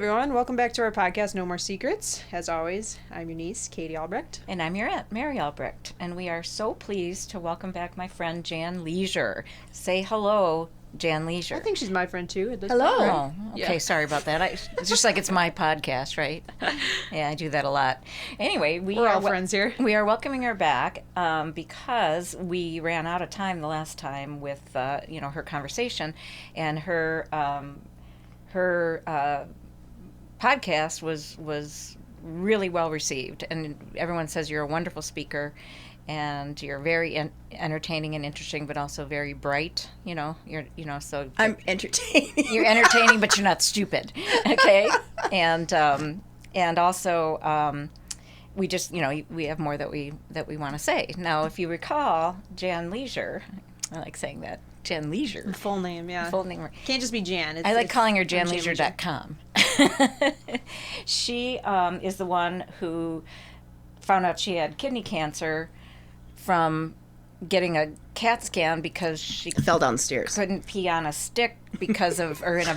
everyone. Welcome back to our podcast, No More Secrets. As always, I'm your niece, Katie Albrecht. And I'm your aunt, Mary Albrecht. And we are so pleased to welcome back my friend, Jan Leasure. Say hello, Jan Leasure. I think she's my friend, too. At this Hello. point, right? Okay, yeah. Sorry about that. It's just like it's my podcast, right? Yeah, I do that a lot. Anyway, we're all friends here. We are welcoming her back because we ran out of time the last time with, her conversation. And her podcast was really well received, and everyone says you're a wonderful speaker, and you're very entertaining and interesting, but also very bright. So I'm entertaining. You're entertaining, but you're not stupid. Okay, and also we just we have more that we want to say. Now, if you recall, Jan Leasure, I like saying that. Jan Leasure. Full name, yeah. Full name. Can't just be Jan. I like calling her janleasure.com. She is the one who found out she had kidney cancer from getting a CAT scan because she fell downstairs. Couldn't pee on a stick because of, or in a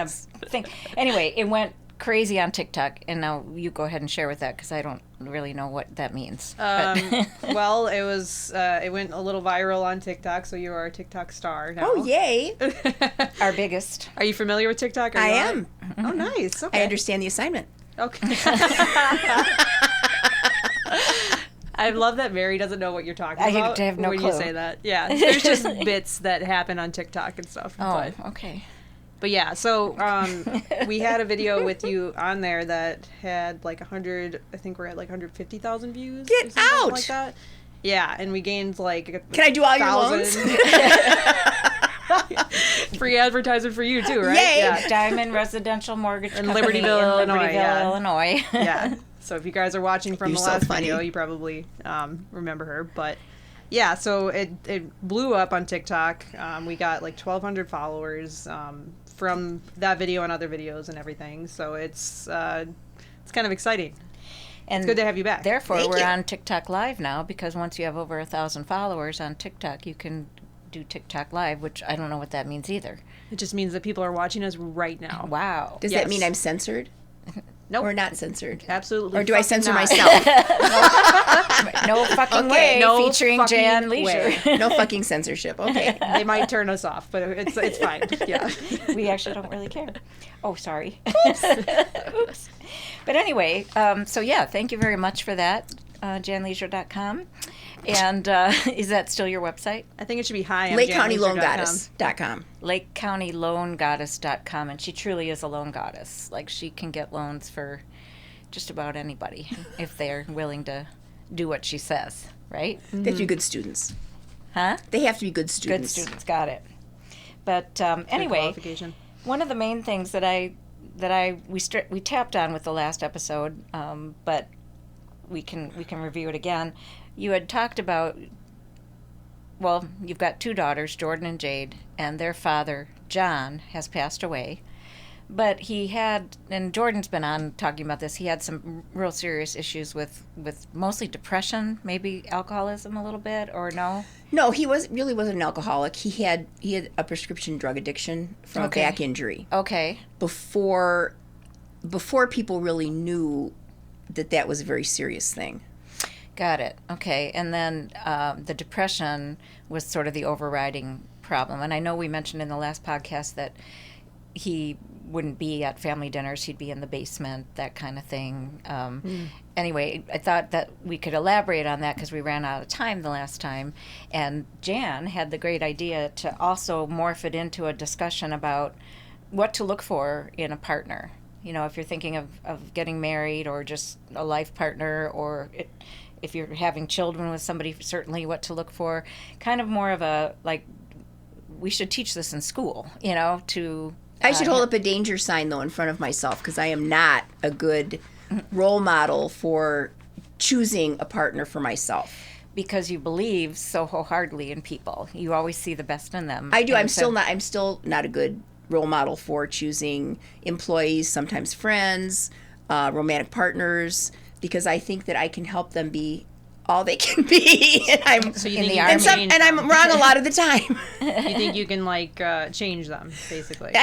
thing. Anyway, it went crazy on TikTok, and now you go ahead and share with that because I don't really know what that means. Well, it went a little viral on TikTok, so you are a TikTok star now. Oh, yay! Our biggest. Are you familiar with TikTok? I am. Oh, nice. Okay. I understand the assignment. Okay. I love that Mary doesn't know what you're talking about. I have no clue when you say that. Yeah, there's just bits that happen on TikTok and stuff. Oh, okay. But yeah, so we had a video with you on there that had like 100, I think we're at like 150,000 views. Get out! Like that. Yeah, and we gained like Can I do all your loans? Free advertisement for you too, right? Yay! Yeah. Diamond Residential Mortgage in Company Libertyville, in Illinois. Yeah. So if you guys are watching from the last video, you probably remember her. But yeah, so it blew up on TikTok. We got like 1,200 followers from that video and other videos and everything. So it's kind of exciting. And it's good to have you back. Therefore, we're on TikTok Live now because once you have over 1,000 followers on TikTok, you can do TikTok Live, which I don't know what that means either. It just means that people are watching us right now. Wow. Does that mean I'm censored? Nope. Or not censored? Absolutely. Or do I censor myself? No fucking way. No featuring Jan Leasure. No fucking censorship. Okay. They might turn us off, but it's fine. Yeah. We actually don't really care. Oh, sorry. Oops. Oops. But anyway, so yeah, thank you very much for that, janleasure.com. And is that still your website? I think it should be high on LakeCountyLoanGoddess.com. LakeCountyLoanGoddess.com. And she truly is a loan goddess. Like, she can get loans for just about anybody if they're willing to do what she says, right? They have to be good students. Huh? They have to be good students. Good students, got it. But anyway, one of the main things that we tapped on with the last episode, but we can review it again. You had talked about, well, you've got two daughters, Jordan and Jade, and their father, John, has passed away. But he had, and Jordan's been on talking about this, he had some real serious issues with mostly depression, maybe alcoholism a little bit, or no? No, he really wasn't an alcoholic. He had a prescription drug addiction from a back injury. Okay. Before people really knew that was a very serious thing. Got it. Okay. And then the depression was sort of the overriding problem. And I know we mentioned in the last podcast that he wouldn't be at family dinners. He'd be in the basement, that kind of thing. Anyway, I thought that we could elaborate on that because we ran out of time the last time. And Jan had the great idea to also morph it into a discussion about what to look for in a partner. You know, if you're thinking of getting married or just a life partner, or if you're having children with somebody, certainly what to look for. Kind of more of a, like, we should teach this in school, to... I should hold up a danger sign, though, in front of myself, because I am not a good role model for choosing a partner for myself. Because you believe so wholeheartedly in people. You always see the best in them. I do. I'm still not a good role model for choosing employees, sometimes friends, romantic partners, because I think that I can help them be all they can be. And I'm so you think I'm wrong a lot of the time. You think you can like change them, basically?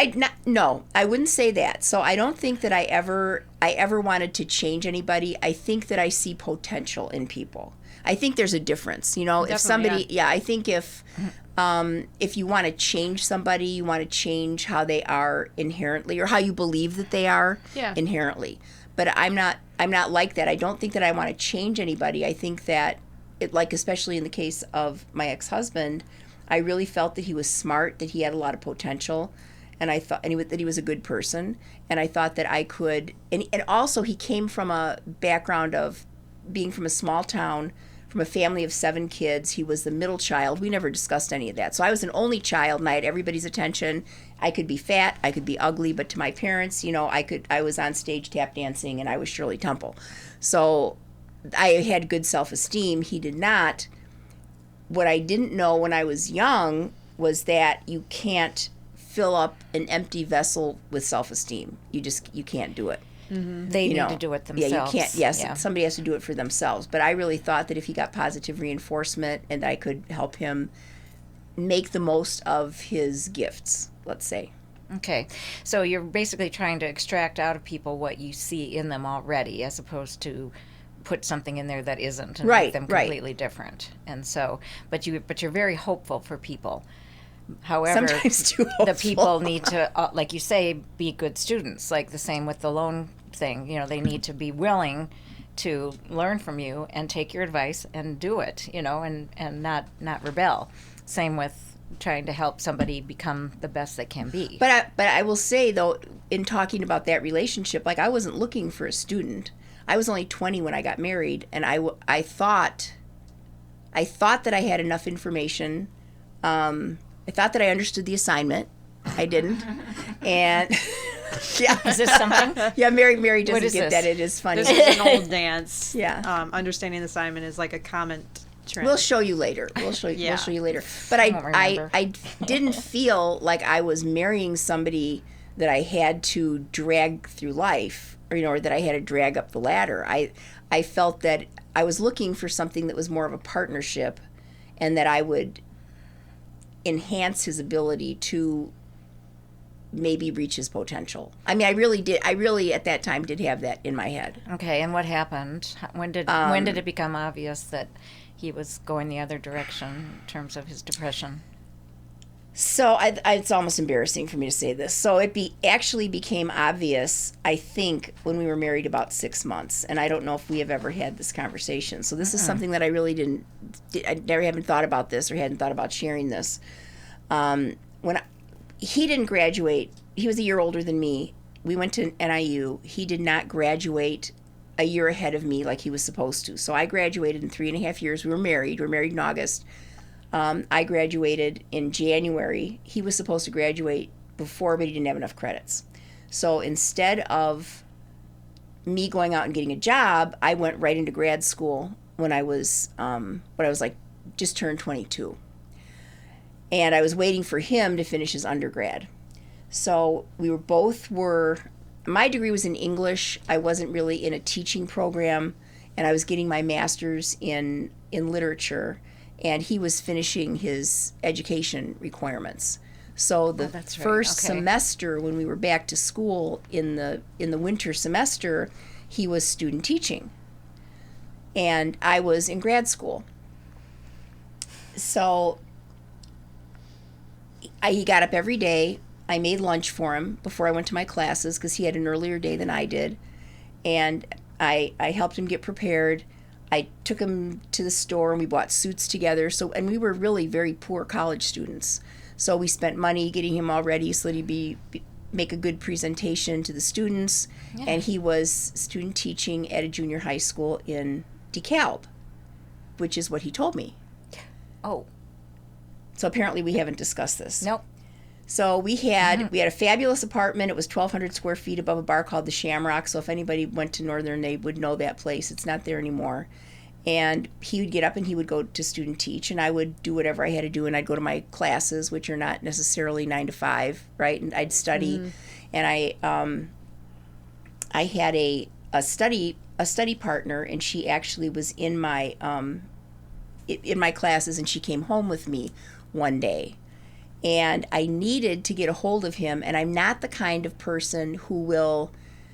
No, I wouldn't say that. So I don't think that I ever wanted to change anybody. I think that I see potential in people. I think there's a difference. Definitely, if somebody, I think if you want to change somebody, you want to change how they are inherently or how you believe that they are inherently. But I'm not like that. I don't think that I want to change anybody. I think that especially in the case of my ex-husband, I really felt that he was smart, that he had a lot of potential, and I thought that he was a good person, and I thought that I could, and also he came from a background of being from a small town, from a family of 7 kids. He was the middle child. We never discussed any of that. So I was an only child, and I had everybody's attention. I could be fat, I could be ugly, but to my parents, I was on stage tap dancing, and I was Shirley Temple. So I had good self-esteem. He did not. What I didn't know when I was young was that you can't fill up an empty vessel with self-esteem. You can't do it. Mm-hmm. They need to do it themselves. Yeah, you can't. Yes, somebody has to do it for themselves. But I really thought that if he got positive reinforcement and I could help him make the most of his gifts, let's say. Okay. So you're basically trying to extract out of people what you see in them already, as opposed to put something in there that isn't and make them completely different. And so, but you're very hopeful for people. However, sometimes too hopeful. The people need to, like you say, be good students. Like the same with the loan thing. They need to be willing to learn from you and take your advice and do it. And not rebel. Same with trying to help somebody become the best they can be. But I will say though, in talking about that relationship, like I wasn't looking for a student. I was only 20 when I got married, and I thought that I had enough information. I thought that I understood the assignment. I didn't. And yeah. Is this something? Yeah, Mary doesn't get that. It is funny. This is an old dance. Yeah. Understanding the assignment is like a comment trend. We'll show you later. We'll show you later. But I didn't feel like I was marrying somebody that I had to drag through life, or that I had to drag up the ladder. I felt that I was looking for something that was more of a partnership, and that I would enhance his ability to maybe reach his potential. I mean, I really at that time did have that in my head. Okay, and what happened? When did it become obvious that he was going the other direction in terms of his depression? So it's almost embarrassing for me to say this. So it actually became obvious, I think, when we were married about 6 months. And I don't know if we have ever had this conversation. So this is something that I really haven't thought about this or hadn't thought about sharing this. He didn't graduate. He was a year older than me. We went to NIU. He did not graduate a year ahead of me like he was supposed to. So I graduated in 3.5 years. We were married. We were married in August. I graduated in January. He was supposed to graduate before, but he didn't have enough credits. So instead of me going out and getting a job, I went right into grad school when I was like just turned 22. And I was waiting for him to finish his undergrad. So my degree was in English. I wasn't really in a teaching program, and I was getting my master's in literature. And he was finishing his education requirements. So the first semester, when we were back to school in the winter semester, he was student teaching, and I was in grad school. So he got up every day. I made lunch for him before I went to my classes because he had an earlier day than I did, and I helped him get prepared. I took him to the store and we bought suits together. And we were really very poor college students. So we spent money getting him all ready so that he'd make a good presentation to the students. Yeah. And he was student teaching at a junior high school in DeKalb, which is what he told me. Oh. So apparently we haven't discussed this. Nope. So we had a fabulous apartment. It was 1,200 square feet above a bar called the Shamrock. So if anybody went to Northern, they would know that place. It's not there anymore. And he would get up and he would go to student teach, and I would do whatever I had to do, and I'd go to my classes, which are not necessarily 9 to 5, right? And I'd study, and I had a study a study partner, and she actually was in my classes, and she came home with me one day. And I needed to get a hold of him, and I'm not the kind of person who will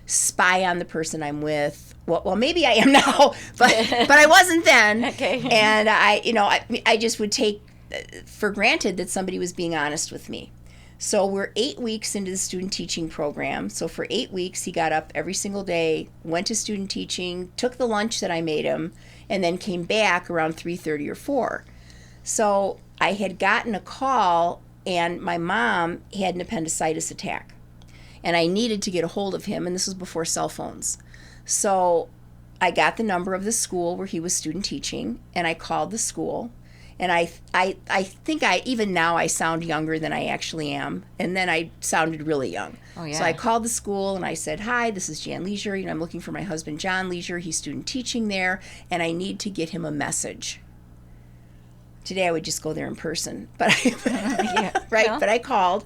spy on the person I'm with. Well, maybe I am now, but I wasn't then. Okay. And I just would take for granted that somebody was being honest with me. So we're 8 weeks into the student teaching program. So for 8 weeks, he got up every single day, went to student teaching, took the lunch that I made him, and then came back around 3:30 or 4. So I had gotten a call, and my mom had an appendicitis attack. And I needed to get a hold of him, and this was before cell phones. So I got the number of the school where he was student teaching, and I called the school. And I think even now I sound younger than I actually am. And then I sounded really young. Oh, yeah. So I called the school, and I said, "Hi, this is Jan Leasure. I'm looking for my husband, Jan Leasure. He's student teaching there, and I need to get him a message." Today I would just go there in person, but But I called.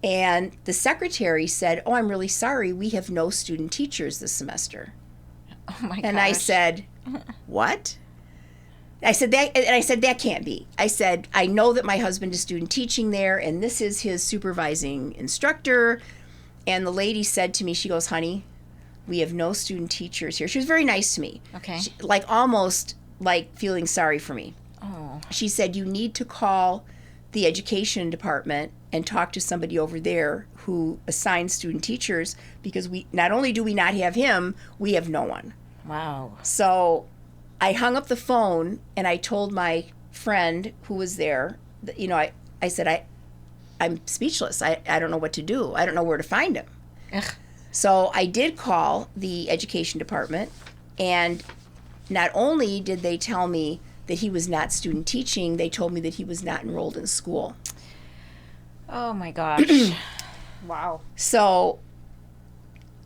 And the secretary said, "Oh, I'm really sorry. We have no student teachers this semester." Oh my gosh. And I said, "What?" I said, that can't be. I said, "I know that my husband is student teaching there, and this is his supervising instructor." And the lady said to me, she goes, "Honey, we have no student teachers here." She was very nice to me. Okay. Almost like feeling sorry for me. Oh. She said, "You need to call the education department and talk to somebody over there who assigns student teachers, because we not only do we not have him, we have no one." Wow. So I hung up the phone, and I told my friend who was there, that, I said, I'm speechless. I don't know what to do. I don't know where to find him. Ugh. So I did call the education department, and not only did they tell me that he was not student teaching, they told me that he was not enrolled in school. Oh my gosh. Wow. So,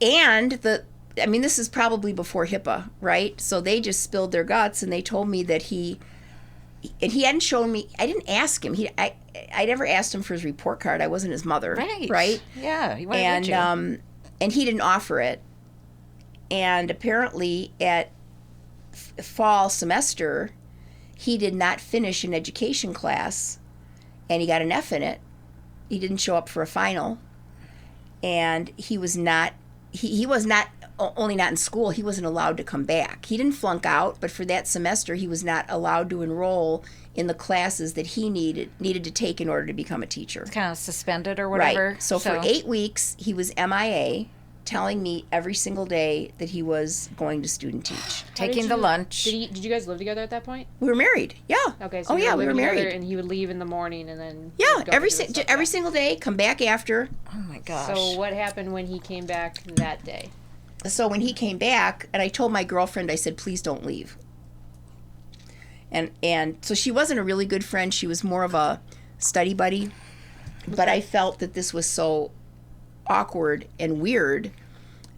and this is probably before HIPAA, right? So they just spilled their guts, and they told me that he hadn't shown me. I didn't ask him. I never asked him for his report card. I wasn't his mother, right? Yeah. Why would you? And he didn't offer it. And apparently, at fall semester, he did not finish an education class, and he got an F in it. He didn't show up for a final, and he was not only not in school, he wasn't allowed to come back. He didn't flunk out, but for that semester, he was not allowed to enroll in the classes that he needed to take in order to become a teacher. It's kind of suspended or whatever. Right. So for 8 weeks, he was MIA, telling me every single day that he was going to student teach. Taking the lunch. Did you guys live together at that point? We were married. Yeah. Okay. So we were married. And he would leave in the morning, and then every single day, come back after. Oh my gosh. So what happened when he came back that day? So when he came back, and I told my girlfriend, I said, "Please don't leave." And so she wasn't a really good friend. She was more of a study buddy. But I felt that this was so awkward and weird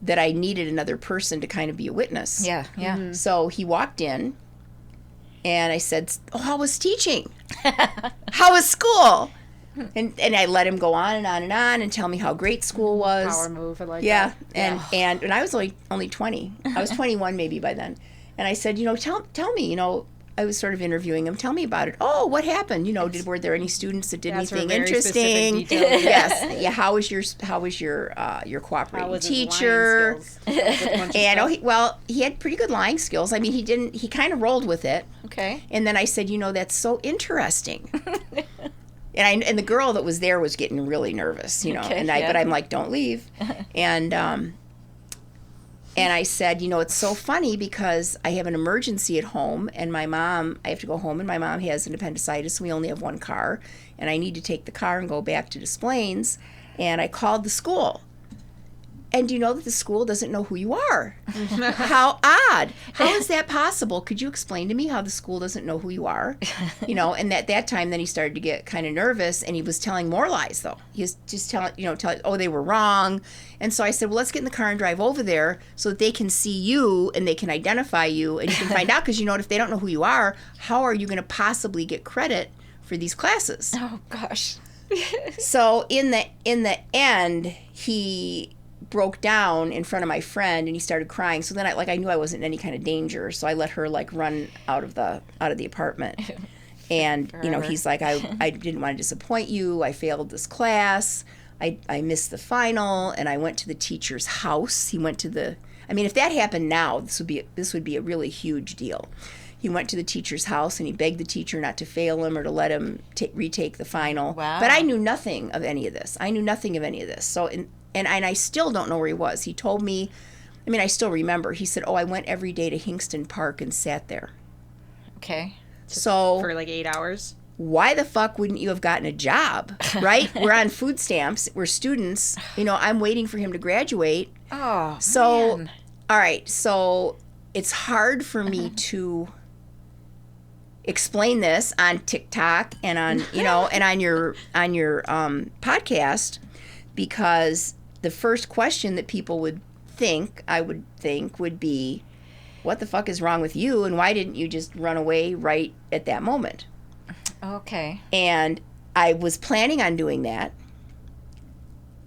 that I needed another person to kind of be a witness. Yeah. Mm-hmm. So he walked in, and I said, "Oh, how was teaching? How was school?" And I let him go on and on and on and tell me how great school was. Power move, I like that. Yeah, and I was only 20. I was 21 maybe by then. And I said, tell me, I was sort of interviewing him. Tell me about it. Oh, what happened? Were there any students that did anything interesting? Yes. Yeah. How was your cooperating teacher? And he had pretty good lying skills. I mean, he kind of rolled with it. Okay. And then I said, that's so interesting. And the girl that was there was getting really nervous, Okay, but I'm like, "Don't leave." And I said, "It's so funny because I have an emergency at home, and I have to go home, and my mom has an appendicitis, and we only have one car, and I need to take the car and go back to Des Plaines." And I called the school. And do you know that the school doesn't know who you are? How odd. How is that possible? Could you explain to me how the school doesn't know who you are? And at that time, then he started to get kind of nervous, and he was telling more lies, though. He was just telling, they were wrong. And so I said, well, let's get in the car and drive over there so that they can see you and they can identify you and you can find out, because, if they don't know who you are, how are you going to possibly get credit for these classes? Oh, gosh. So in the end, he broke down in front of my friend and he started crying. So then I knew I wasn't in any kind of danger. So I let her like run out of the apartment. And, you know, he's like, I didn't want to disappoint you. I failed this class. I missed the final, and I went to the teacher's house. He went to if that happened now, this would be a really huge deal. He went to the teacher's house and he begged the teacher not to fail him or to let him retake the final. Wow. But I knew nothing of any of this. So, and I still don't know where he was. He told me, I still remember. He said, I went every day to Hingston Park and sat there. Okay. So for like 8 hours. Why the fuck wouldn't you have gotten a job, right? We're on food stamps. We're students. You know, I'm waiting for him to graduate. Oh, so, man. All right. So it's hard for me to explain this on TikTok and on, and on your podcast, because the first question that people would think would be, what the fuck is wrong with you? And why didn't you just run away right at that moment? Okay. And I was planning on doing that.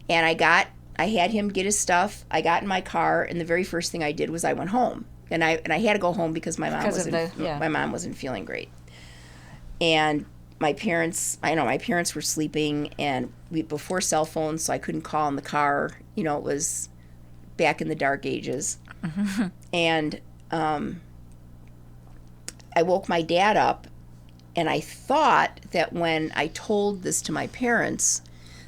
And I had him get his stuff. I got in my car, and the very first thing I did was I went home. And I had to go home because my mom wasn't feeling great. And my parents were sleeping, and before cell phones, so I couldn't call in the car. You know, it was back in the dark ages. Mm-hmm. And I woke my dad up. And I thought that when I told this to my parents,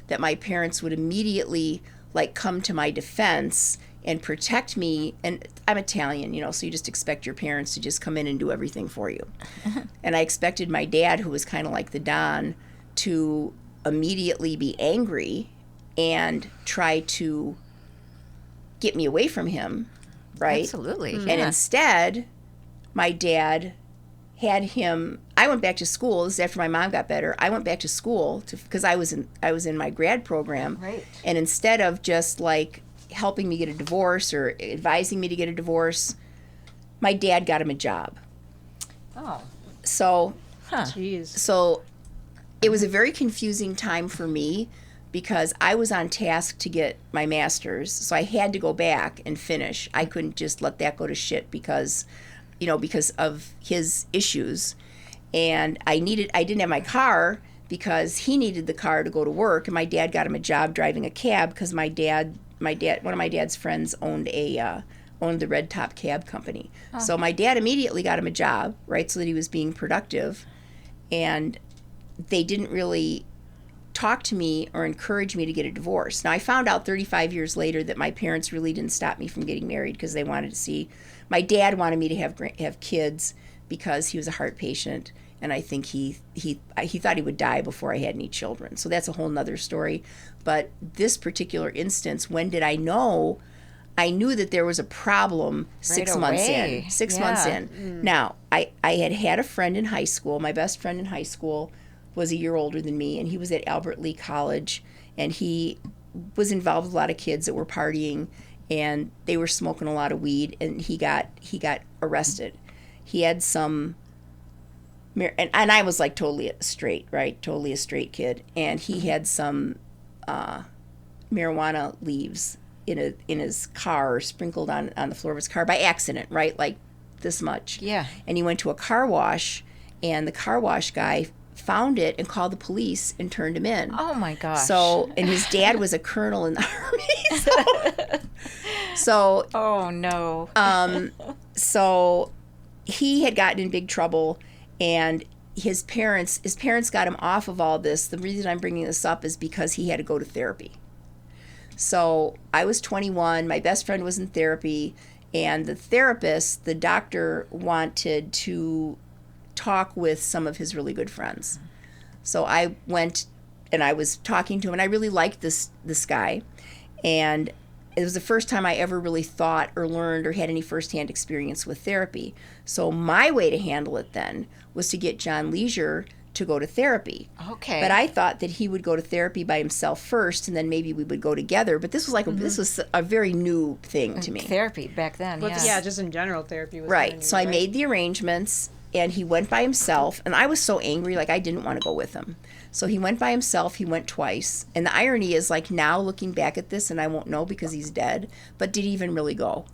that my parents would immediately like come to my defense and protect me. And I'm Italian, so you just expect your parents to just come in and do everything for you. And I expected my dad, who was kind of like the Don, to immediately be angry and try to get me away from him, right? Absolutely. And instead, my dad had him. I went back to school. This is after my mom got better. I went back to school because I was in my grad program. Right. And instead of just like helping me get a divorce or advising me to get a divorce, my dad got him a job. Oh. So, Jeez. So it was a very confusing time for me because I was on task to get my master's. So I had to go back and finish. I couldn't just let that go to shit because of his issues. And I didn't have my car because he needed the car to go to work, and my dad got him a job driving a cab because one of my dad's friends owned the Red Top Cab Company. Oh. So my dad immediately got him a job, right, so that he was being productive. And they didn't really talk to me or encourage me to get a divorce. Now, I found out 35 years later that my parents really didn't stop me from getting married because they wanted to see. My dad wanted me to have kids because he was a heart patient, and I think he thought he would die before I had any children. So that's a whole nother story. But this particular instance, when did I know? I knew that there was a problem 6 months in. 6 months in. Mm. Now, I had a friend in high school. My best friend in high school was a year older than me, and he was at Albert Lee College, and he was involved with a lot of kids that were partying, and they were smoking a lot of weed, and he got arrested. He had some, and I was like totally straight, right? Totally a straight kid, and he had some marijuana leaves in his car, sprinkled on the floor of his car by accident, right? Like this much. Yeah. And he went to a car wash, and the car wash guy found it and called the police and turned him in. Oh my gosh. So, and his dad was a colonel in the Army. So oh no. So he had gotten in big trouble, and his parents got him off of all this. The reason I'm bringing this up is because he had to go to therapy. So I was 21, my best friend was in therapy, and the doctor wanted to talk with some of his really good friends. So I went and I was talking to him, and I really liked this guy. And it was the first time I ever really thought or learned or had any firsthand experience with therapy. So my way to handle it then was to get Jan Leasure to go to therapy. Okay. But I thought that he would go to therapy by himself first, and then maybe we would go together. But this was like this was a very new thing to me. Therapy back then, yeah. Yeah, just in general, therapy was right. So I made the arrangements, and he went by himself, and I was so angry, like I didn't want to go with him. So he went by himself. He went twice. And the irony is, like, now looking back at this, and I won't know because he's dead, but did he even really go?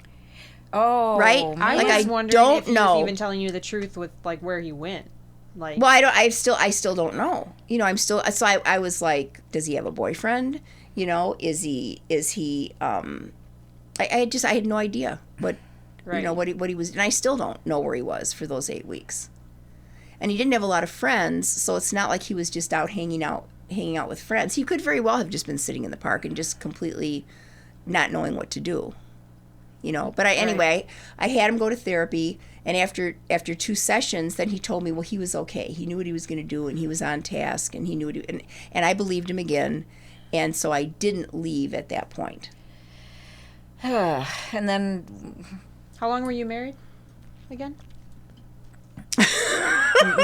Oh, right? I was wondering if he was even telling you the truth with, like, where he went. Like, well, I still don't know. You know, I was like, does he have a boyfriend? You know, is he I had no idea what, you know, what he was, and I still don't know where he was for those 8 weeks. And he didn't have a lot of friends, so it's not like he was just out hanging out with friends. He could very well have just been sitting in the park and just completely not knowing what to do. You know, but anyway, I had him go to therapy, and after 2 sessions, then he told me, well, he was okay. He knew what he was going to do, and he was on task, and he knew what and I believed him again, and so I didn't leave at that point. And then, how long were you married again?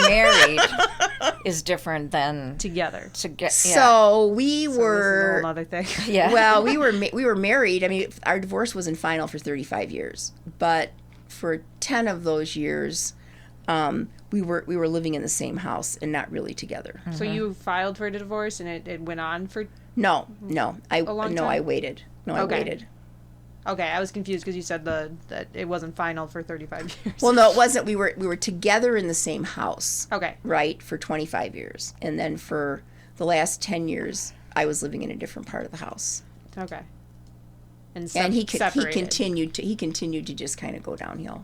Married is different than together. So we were another thing. Yeah. Well, we were married. I mean, our divorce wasn't final for 35 years, but for 10 of those years, we were living in the same house and not really together. Mm-hmm. So you filed for a divorce, and it went on for No, I waited. I waited. Okay, I was confused because you said that it wasn't final for 35 years. Well, no, it wasn't. We were together in the same house. Okay. Right, for 25 years. And then for the last 10 years, I was living in a different part of the house. Okay. And he continued to just kind of go downhill.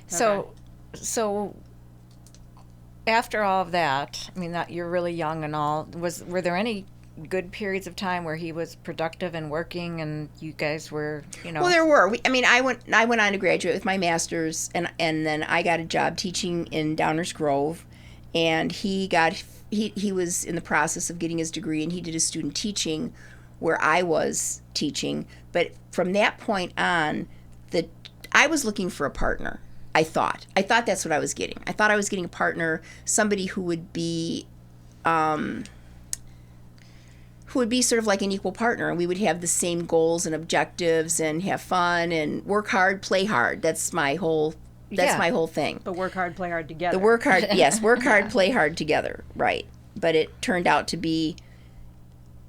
So after all of that, I mean, that you're really young and all, were there any good periods of time where he was productive and working, and you guys were, you know? Well, there were. I went on to graduate with my master's, and then I got a job teaching in Downers Grove, and he was in the process of getting his degree, and he did his student teaching where I was teaching. But from that point on, I was looking for a partner. I thought that's what I was getting. I thought I was getting a partner, somebody who would be sort of like an equal partner, and we would have the same goals and objectives and have fun and work hard, play hard. That's my whole thing. But work hard, play hard together. Work hard, play hard together, right. But it turned out to be,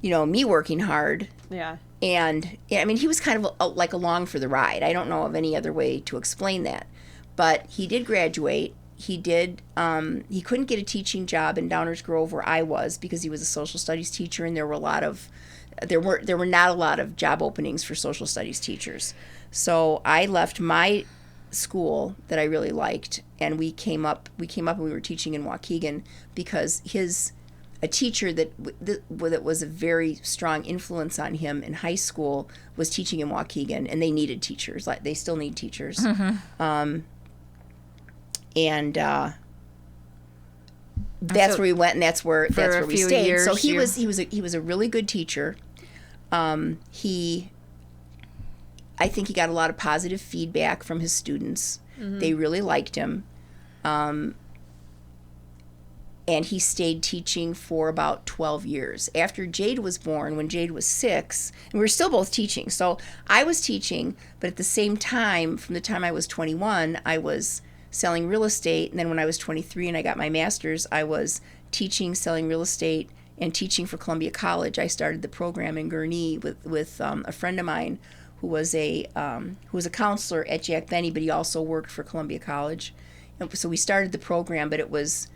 you know, me working hard. Yeah. And, I mean, he was kind of like along for the ride. I don't know of any other way to explain that. But he did graduate. He couldn't get a teaching job in Downers Grove where I was because he was a social studies teacher, and there were not a lot of job openings for social studies teachers. So I left my school that I really liked, and we came up and we were teaching in Waukegan because a teacher that was a very strong influence on him in high school was teaching in Waukegan, and they needed teachers. Like, they still need teachers. Mm-hmm. And that's where we went, and that's where we stayed. Years, so he was a really good teacher. I think he got a lot of positive feedback from his students. Mm-hmm. They really liked him. And he stayed teaching for about 12 years. After Jade was born, when Jade was 6, and we were still both teaching. So I was teaching, but at the same time, from the time I was 21, I was selling real estate. And then when I was 23 and I got my master's, I was teaching, selling real estate, and teaching for Columbia College. I started the program in Gurnee with a friend of mine who was a counselor at Jack Benny, but he also worked for Columbia College. And so we started the program, but it was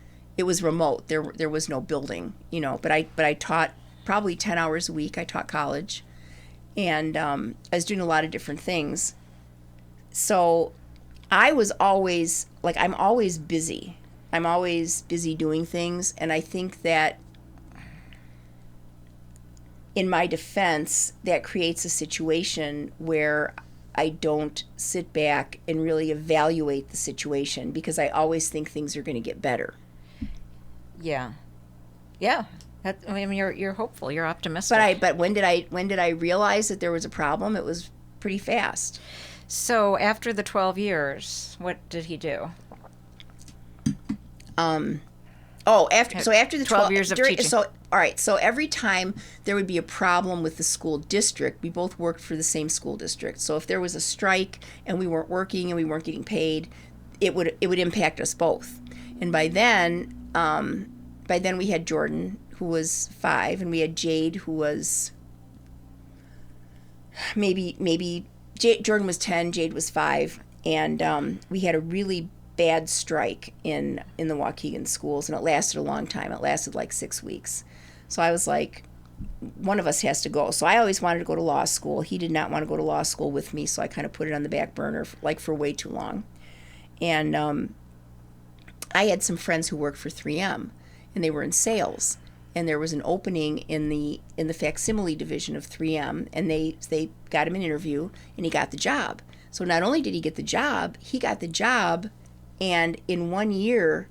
remote. There was no building, you know. But I taught probably 10 hours a week. I taught college, and I was doing a lot of different things. So I was always, like, I'm always busy. I'm always busy doing things, and I think that in my defense, that creates a situation where I don't sit back and really evaluate the situation because I always think things are going to get better. Yeah. I mean, you're hopeful. You're optimistic. But when did I realize that there was a problem? It was pretty fast. So after the 12 years, what did he do? After the 12 years of teaching. So every time there would be a problem with the school district, we both worked for the same school district. So if there was a strike and we weren't working and we weren't getting paid, it would impact us both. And by then we had Jordan, who was 5, and we had Jade, who was Jordan was 10, Jade was 5, and we had a really bad strike in the Waukegan schools, and it lasted a long time. It lasted like 6 weeks. So I was like, one of us has to go. So I always wanted to go to law school. He did not want to go to law school with me, so I kind of put it on the back burner for way too long. And I had some friends who worked for 3M, and they were in sales. And there was an opening in the facsimile division of 3M, and they got him an interview, and he got the job. So not only did he get the job, he got the job, and in 1 year,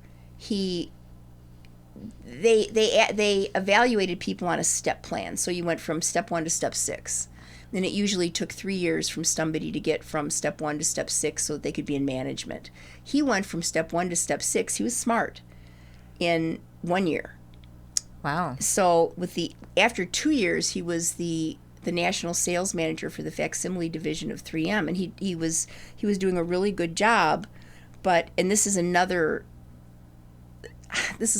they evaluated people on a step plan. So you went from step 1 to step 6. And it usually took 3 years from somebody to get from step 1 to step 6 so that they could be in management. He went from step 1 to step 6. He was smart in 1 year. Wow. So after 2 years, he was the national sales manager for the facsimile division of 3M, and he was doing a really good job. And this is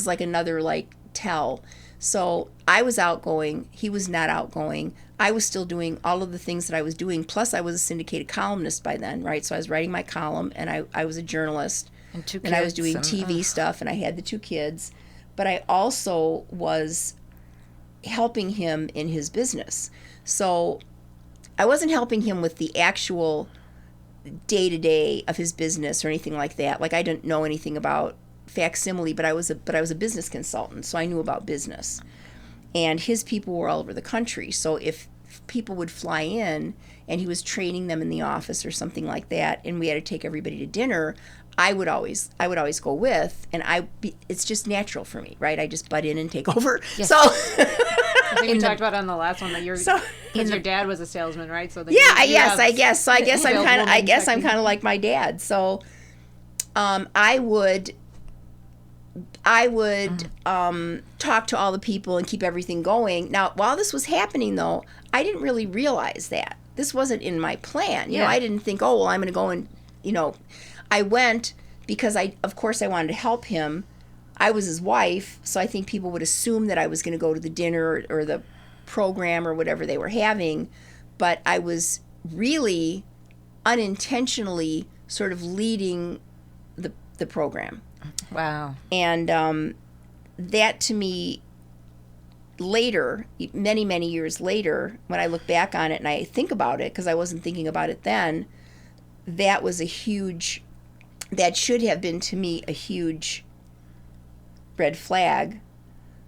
like another like tell. So I was outgoing, he was not outgoing. I was still doing all of the things that I was doing, plus I was a syndicated columnist by then, right? So I was writing my column, and I was a journalist, and I was doing TV stuff, and I had the 2 kids, but I also was helping him in his business. So I wasn't helping him with the actual day-to-day of his business or anything like that. Like, I didn't know anything about facsimile, but I was a business consultant, so I knew about business. And his people were all over the country, so if people would fly in and he was training them in the office or something like that, and we had to take everybody to dinner, I would always go with, and it's just natural for me, right? I just butt in and take over. Yes. So I think we talked about on the last one that your dad was a salesman, right? So I guess I'm kind of like my dad. So I would talk to all the people and keep everything going. Now, while this was happening, though, I didn't really realize that. This wasn't in my plan. You know, I didn't think, oh, well, I'm going to go and, I went because of course I wanted to help him. I was his wife, so I think people would assume that I was going to go to the dinner or the program or whatever they were having, but I was really unintentionally sort of leading the program. Wow. And that to me, later, many, many years later, when I look back on it and I think about it, because I wasn't thinking about it then, that should have been to me a huge red flag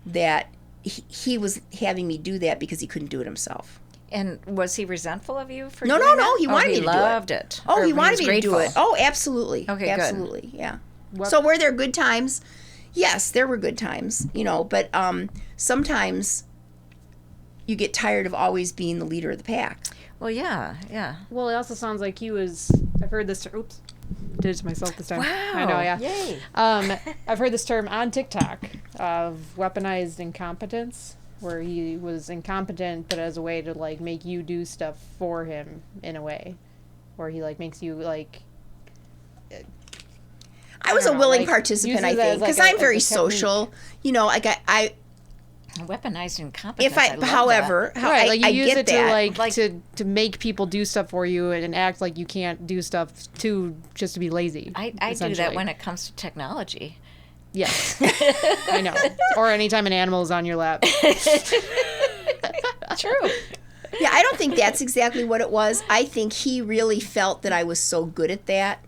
that he was having me do that because he couldn't do it himself. And was he resentful of you for No, doing no, he wanted me to do it. He loved it. Oh, he wanted me grateful. to do it. Oh, absolutely. Okay, absolutely, good. Yeah. So were there good times? Yes, there were good times, but sometimes you get tired of always being the leader of the pack. Well, yeah. Well, it also sounds like I've heard this, oops, did it to myself this time. Wow. I know, yeah. Yay. I've heard this term on TikTok of weaponized incompetence, where he was incompetent, but as a way to, like, make you do stuff for him in a way, where he, like, makes you, like... I was a willing participant, I think, because I'm very social. I weaponized incompetence. However, right, I you use get it that. to make people do stuff for you and act like you can't do stuff just to be lazy. I do that when it comes to technology. Yes, I know. Or anytime an animal is on your lap. True. Yeah, I don't think that's exactly what it was. I think he really felt that I was so good at that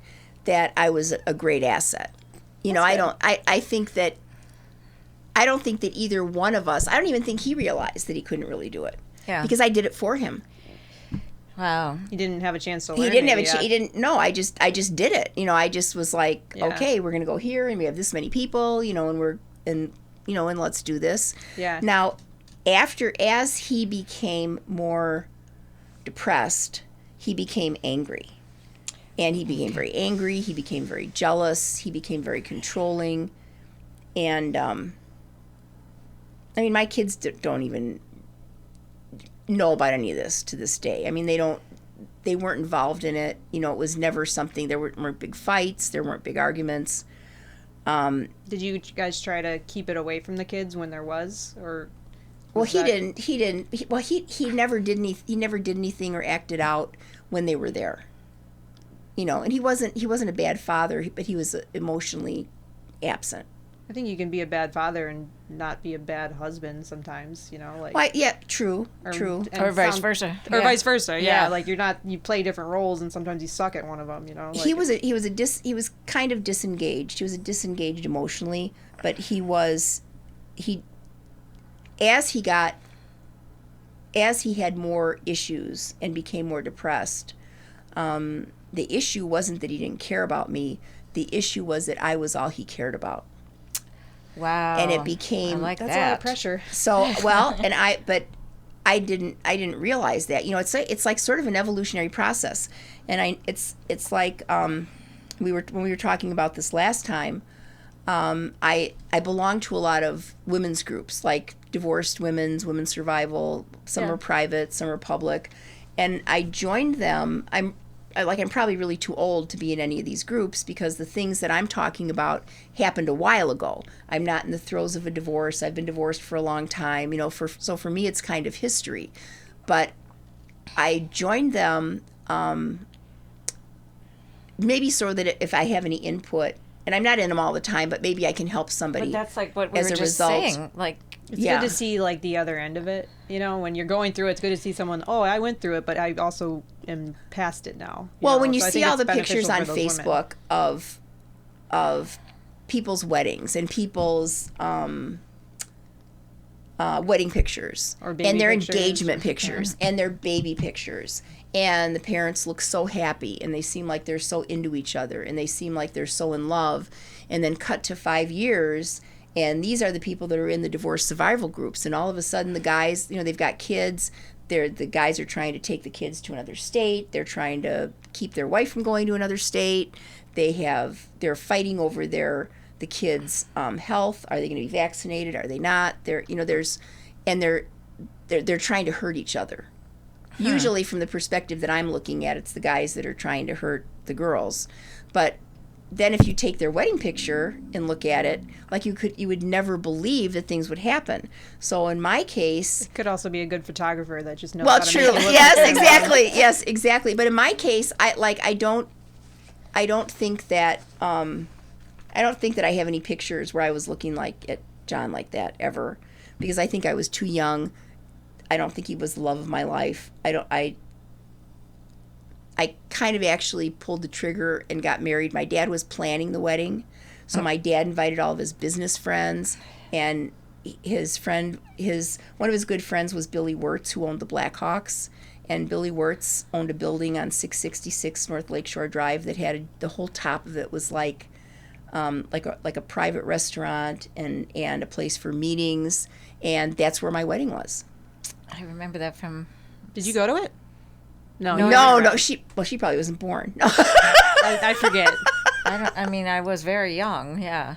I was a great asset. I don't think that either one of us, I don't even think he realized that he couldn't really do it. Yeah. Because I did it for him. Wow. He didn't have a chance to learn. He didn't have a chance. He didn't. No, I just did it. I just was like, okay, we're going to go here and we have this many people, and let's do this. Yeah. Now, as he became more depressed, he became angry. And he became very angry. He became very jealous. He became very controlling. And, my kids don't even know about any of this to this day. They weren't involved in it. It was never something, there weren't big fights. There weren't big arguments. Did you guys try to keep it away from the kids when there was, or? Well, he didn't. He never did anything or acted out when they were there. And he wasn't a bad father, but he was emotionally absent. I think you can be a bad father and not be a bad husband sometimes, like. Well, yeah, true. Or vice versa. Or vice versa, yeah. Like you play different roles, and sometimes you suck at one of them, Like he was kind of disengaged. He was disengaged emotionally, but as he had more issues and became more depressed, the issue wasn't that he didn't care about me. The issue was that I was all he cared about. Wow. And it became that's a lot of pressure. So but I didn't realize that. It's like sort of an evolutionary process. And it's like when we were talking about this last time, I belong to a lot of women's groups, like divorced women's survival. Some are private, some are public. And I joined them. I'm probably really too old to be in any of these groups because the things that I'm talking about happened a while ago. I'm not in the throes of a divorce. I've been divorced for a long time. So for me, it's kind of history. But I joined them maybe so that if I have any input, and I'm not in them all the time, but maybe I can help somebody. But that's like what we were just saying. Like, it's good to see like the other end of it. When you're going through it, it's good to see someone, I went through it, but I also am past it now. When you see all the pictures on Facebook of people's weddings and people's wedding pictures and their engagement pictures and their baby pictures, and the parents look so happy and they seem like they're so into each other and they seem like they're so in love, and then cut to 5 years, and these are the people that are in the divorce survival groups, and all of a sudden the guys, they've got kids. The guys are trying to take the kids to another state. They're trying to keep their wife from going to another state. They're fighting over the kids' health. Are they going to be vaccinated? Are they not? They're trying to hurt each other. Usually, from the perspective that I'm looking at, it's the guys that are trying to hurt the girls. But then, if you take their wedding picture and look at it, like you would never believe that things would happen. So in my case, it could also be a good photographer that just knows how to true. Make it look Yes, exactly. Yes, exactly. But in my case, I don't think that I have any pictures where I was looking like at John like that ever, because I think I was too young. I don't think he was the love of my life. I kind of actually pulled the trigger and got married. My dad was planning the wedding, so my dad invited all of his business friends, and one of his good friends was Billy Wirtz, who owned the Blackhawks, and Billy Wirtz owned a building on 666 North Lakeshore Drive that had the whole top of it was like a private restaurant and a place for meetings, and that's where my wedding was. I remember that from. Did you go to it? No. She probably wasn't born. No. I forget. I was very young. Yeah.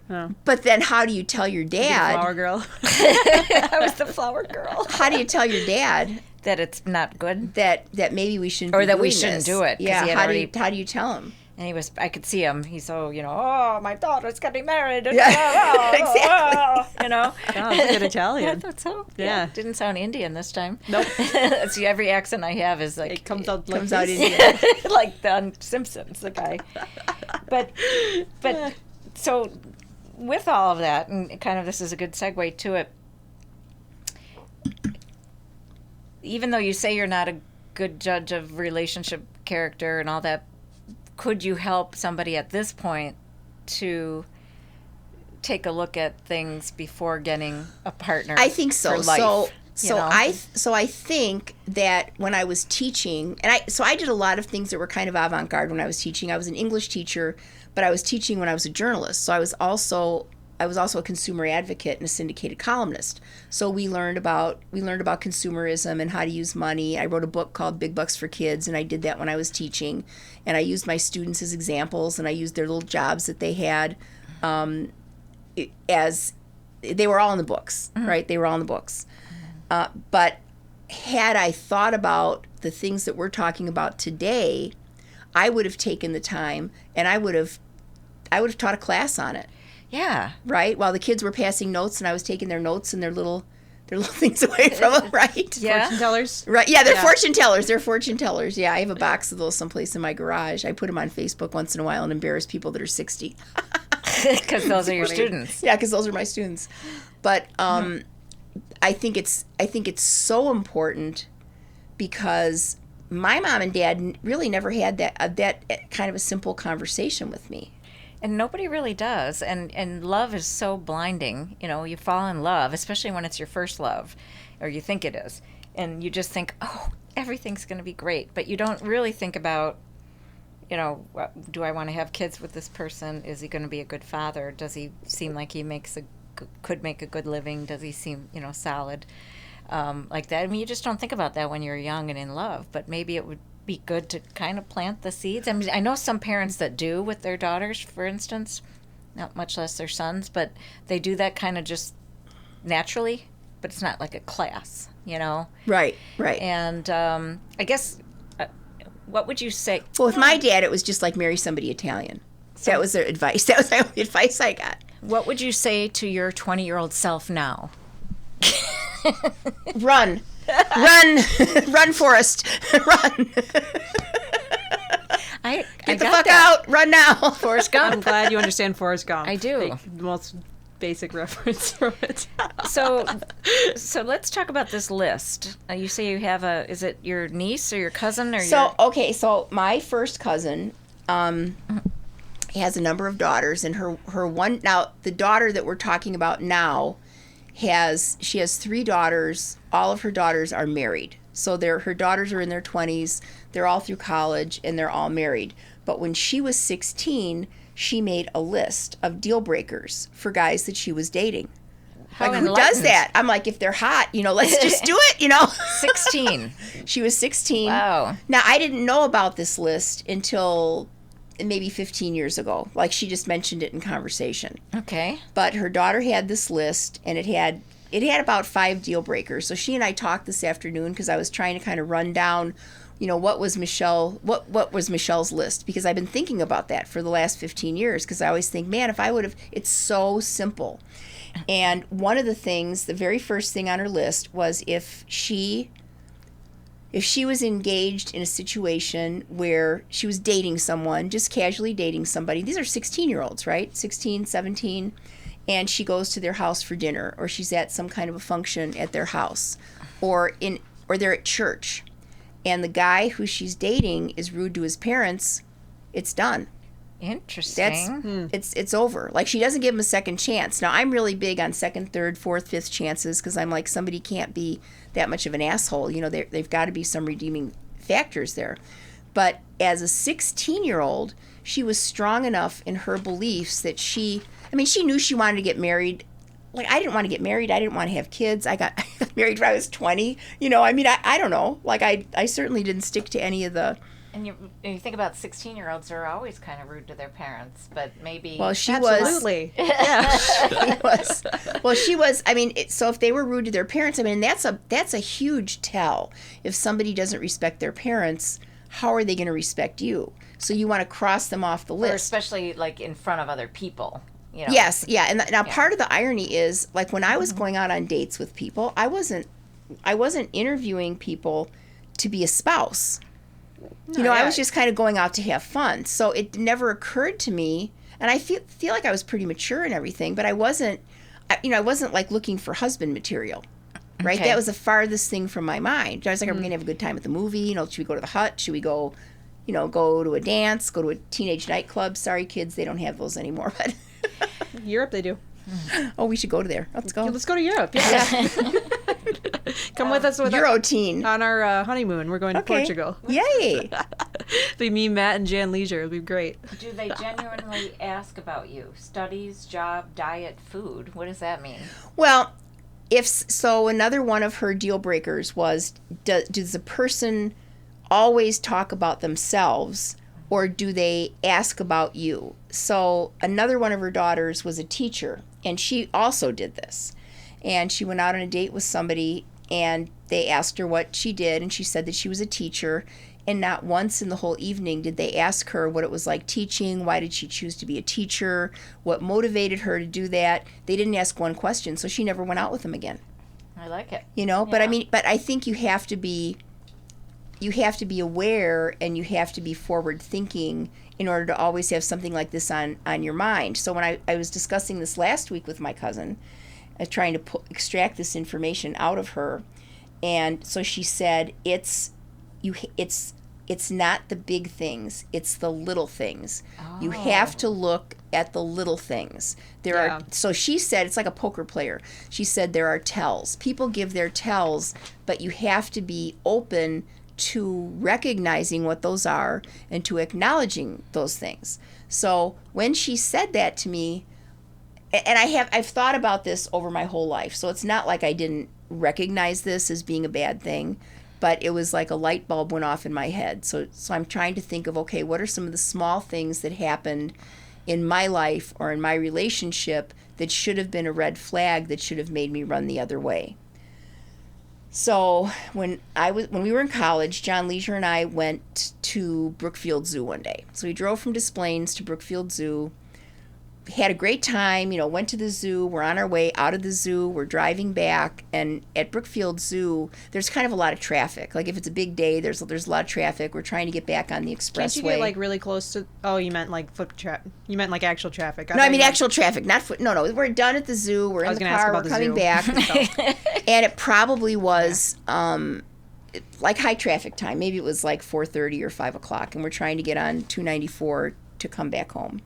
Oh. But then, how do you tell your dad? Flower girl. I was the flower girl. How do you tell your dad that it's not good? That maybe we shouldn't. Or that we shouldn't do it. Yeah. How do you tell him? And I could see him. He's so, my daughter's getting married. Yeah. Exactly. Sounds like an Italian. I thought so. Yeah. Didn't sound Indian this time. Nope. See, every accent I have is like. It comes out Indian. Like the Simpsons, the guy. But so with all of that, and kind of this is a good segue to it, even though you say you're not a good judge of relationship character and all that, could you help somebody at this point to take a look at things before getting a partner? I think so. For life, I think that when I was teaching, and I did a lot of things that were kind of avant-garde when I was teaching. I was an English teacher, but I was teaching when I was a journalist. So I was also a consumer advocate and a syndicated columnist. So we learned about consumerism and how to use money. I wrote a book called Big Bucks for Kids, and I did that when I was teaching. And I used my students as examples, and I used their little jobs that they had as they were all in the books, right? They were all in the books. But had I thought about the things that we're talking about today, I would have taken the time, and I would have have taught a class on it. Yeah. Right? While the kids were passing notes and I was taking their notes and their little things away from them, right? Yeah. Fortune tellers? Right. Yeah, they're fortune tellers. They're fortune tellers. Yeah, I have a box of those someplace in my garage. I put them on Facebook once in a while and embarrass people that are 60. Because those are your students. Yeah, because those are my students. But I think it's so important because my mom and dad really never had that kind of a simple conversation with me. And nobody really does. And love is so blinding. You know, you fall in love, especially when it's your first love, or you think it is. And you just think, oh, everything's going to be great. But you don't really think about, you know, do I want to have kids with this person? Is he going to be a good father? Does he seem like he could make a good living? Does he seem, you know, solid? Like that. I mean, you just don't think about that when you're young and in love. But maybe it would be good to kind of plant the seeds. I mean, I know some parents that do with their daughters, for instance, not much less their sons, but they do that kind of just naturally, but it's not like a class, you know? Right. And I guess, what would you say? Well, with my dad, it was just like marry somebody Italian. That was their advice. That was the only advice I got. What would you say to your 20-year-old self now? Run, Forrest, run. Get the fuck out, run now. Forrest Gump. I'm glad you understand Forrest Gump. I do. The most basic reference from it. So let's talk about this list. You say you have is it your niece or your cousin? So my first cousin has a number of daughters, and her one, now the daughter that we're talking about now, she has 3 daughters. All of her daughters are married. So her daughters are in their 20s. They're all through college, and they're all married. But when she was 16, she made a list of deal breakers for guys that she was dating. Who does that? I'm like, if they're hot, let's just do it, 16. She was 16. Wow. Now, I didn't know about this list until maybe 15 years ago. Like, she just mentioned it in conversation. Okay. But her daughter had this list, and it had about 5 deal breakers. So she and I talked this afternoon because I was trying to kind of run down, what was Michelle's list? Because I've been thinking about that for the last 15 years, because I always think, man, if I would have, it's so simple. And one of the things, the very first thing on her list was if she was engaged in a situation where she was dating someone, just casually dating somebody. These are 16-year-olds, right? 16, 17. And she goes to their house for dinner, or she's at some kind of a function at their house, or they're at church, and the guy who she's dating is rude to his parents, it's done. Interesting. It's over. Like, she doesn't give him a second chance. Now, I'm really big on second, third, fourth, fifth chances, because I'm like, somebody can't be that much of an asshole. They've got to be some redeeming factors there. But as a 16-year-old, she was strong enough in her beliefs that she knew she wanted to get married. Like, I didn't want to get married. I didn't want to have kids. I got married when I was 20. I don't know. Like, I certainly didn't stick to any of the... And you think about 16-year-olds are always kind of rude to their parents, but maybe... Well, she Absolutely. was. Yeah. She was. Well, she was. So if they were rude to their parents, that's a huge tell. If somebody doesn't respect their parents, how are they going to respect you? So you want to cross them off the list. Or especially, like, in front of other people. Yes, yeah. And now part of the irony is, like, when I was going out on dates with people, I wasn't interviewing people to be a spouse. I was just kind of going out to have fun. So it never occurred to me, and I feel like I was pretty mature and everything, but I wasn't like looking for husband material, right? Okay. That was the farthest thing from my mind. I was like, are we going to have a good time at the movie? Should we go to the hut? Should we go, go to a dance, go to a teenage nightclub? Sorry, kids, they don't have those anymore, but... Europe, they do. Oh, we should go to there. Let's go. Let's go to Europe. Yeah. Come with us Euroteen on our honeymoon. We're going to Portugal. Yay! Be me, Matt, and Jan Leasure. It'll be great. Do they genuinely ask about you? Studies, job, diet, food? What does that mean? Well, another one of her deal breakers was, does the person always talk about themselves, or do they ask about you? So another one of her daughters was a teacher, and she also did this. And she went out on a date with somebody, and they asked her what she did, and she said that she was a teacher. And not once in the whole evening did they ask her what it was like teaching, why did she choose to be a teacher, what motivated her to do that. They didn't ask one question, so she never went out with them again. I like it. You know, Yeah. but I think you have to be aware, and you have to be forward thinking in order to always have something like this on your mind. So when I was discussing this last week with my cousin, trying to extract this information out of her, and so she said it's not the big things, it's the little things. You have to look at the little things. So she said it's like a poker player. She said there are tells. People give their tells, but you have to be open to recognizing what those are and to acknowledging those things. So when she said that to me, and I've thought about this over my whole life, so it's not like I didn't recognize this as being a bad thing, but it was like a light bulb went off in my head. So I'm trying to think of, okay, what are some of the small things that happened in my life or in my relationship that should have been a red flag, that should have made me run the other way. So when we were in college, Jan Leasure and I went to Brookfield Zoo one day. So we drove from Des Plaines to Brookfield Zoo, had a great time, went to the zoo. We're on our way out of the zoo. We're driving back, and at Brookfield Zoo, there's kind of a lot of traffic. Like if it's a big day, there's a lot of traffic. We're trying to get back on the expressway. Can't you get like really close to? Oh, you meant like You meant like actual traffic. No, I mean actual traffic, not foot. No. We're done at the zoo. We're in the car. We're coming back, and it probably was like high traffic time. Maybe it was like 4:30 or 5 o'clock, and we're trying to get on 294 to come back home.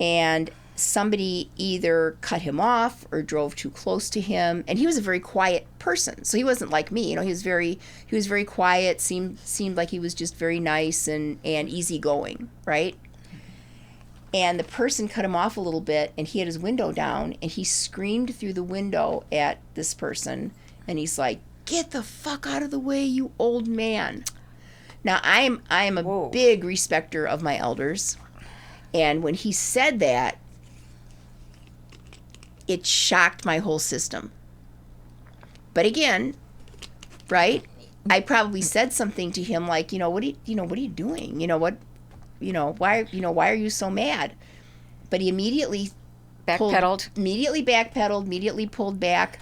And somebody either cut him off or drove too close to him, and he was a very quiet person, so he wasn't like me. He was very quiet, seemed like he was just very nice and easygoing, right? And the person cut him off a little bit, and he had his window down, and he screamed through the window at this person, and he's like, "Get the fuck out of the way, you old man." Now I am a big respecter of my elders. And when he said that, it shocked my whole system. But again, right? I probably said something to him like, what are you doing? Why are you so mad? But he immediately backpedaled, immediately pulled back.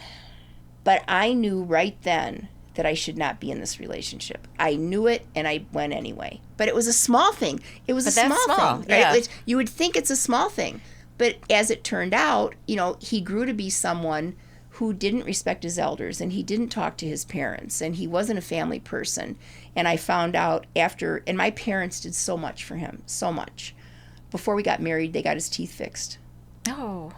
But I knew right then that I should not be in this relationship. I knew it, and I went anyway. But it was a small thing. It was a small thing. Yeah. Right? You would think it's a small thing. But as it turned out, he grew to be someone who didn't respect his elders, and he didn't talk to his parents, and he wasn't a family person. And I found out after, and my parents did so much for him, so much. Before we got married, they got his teeth fixed. Oh.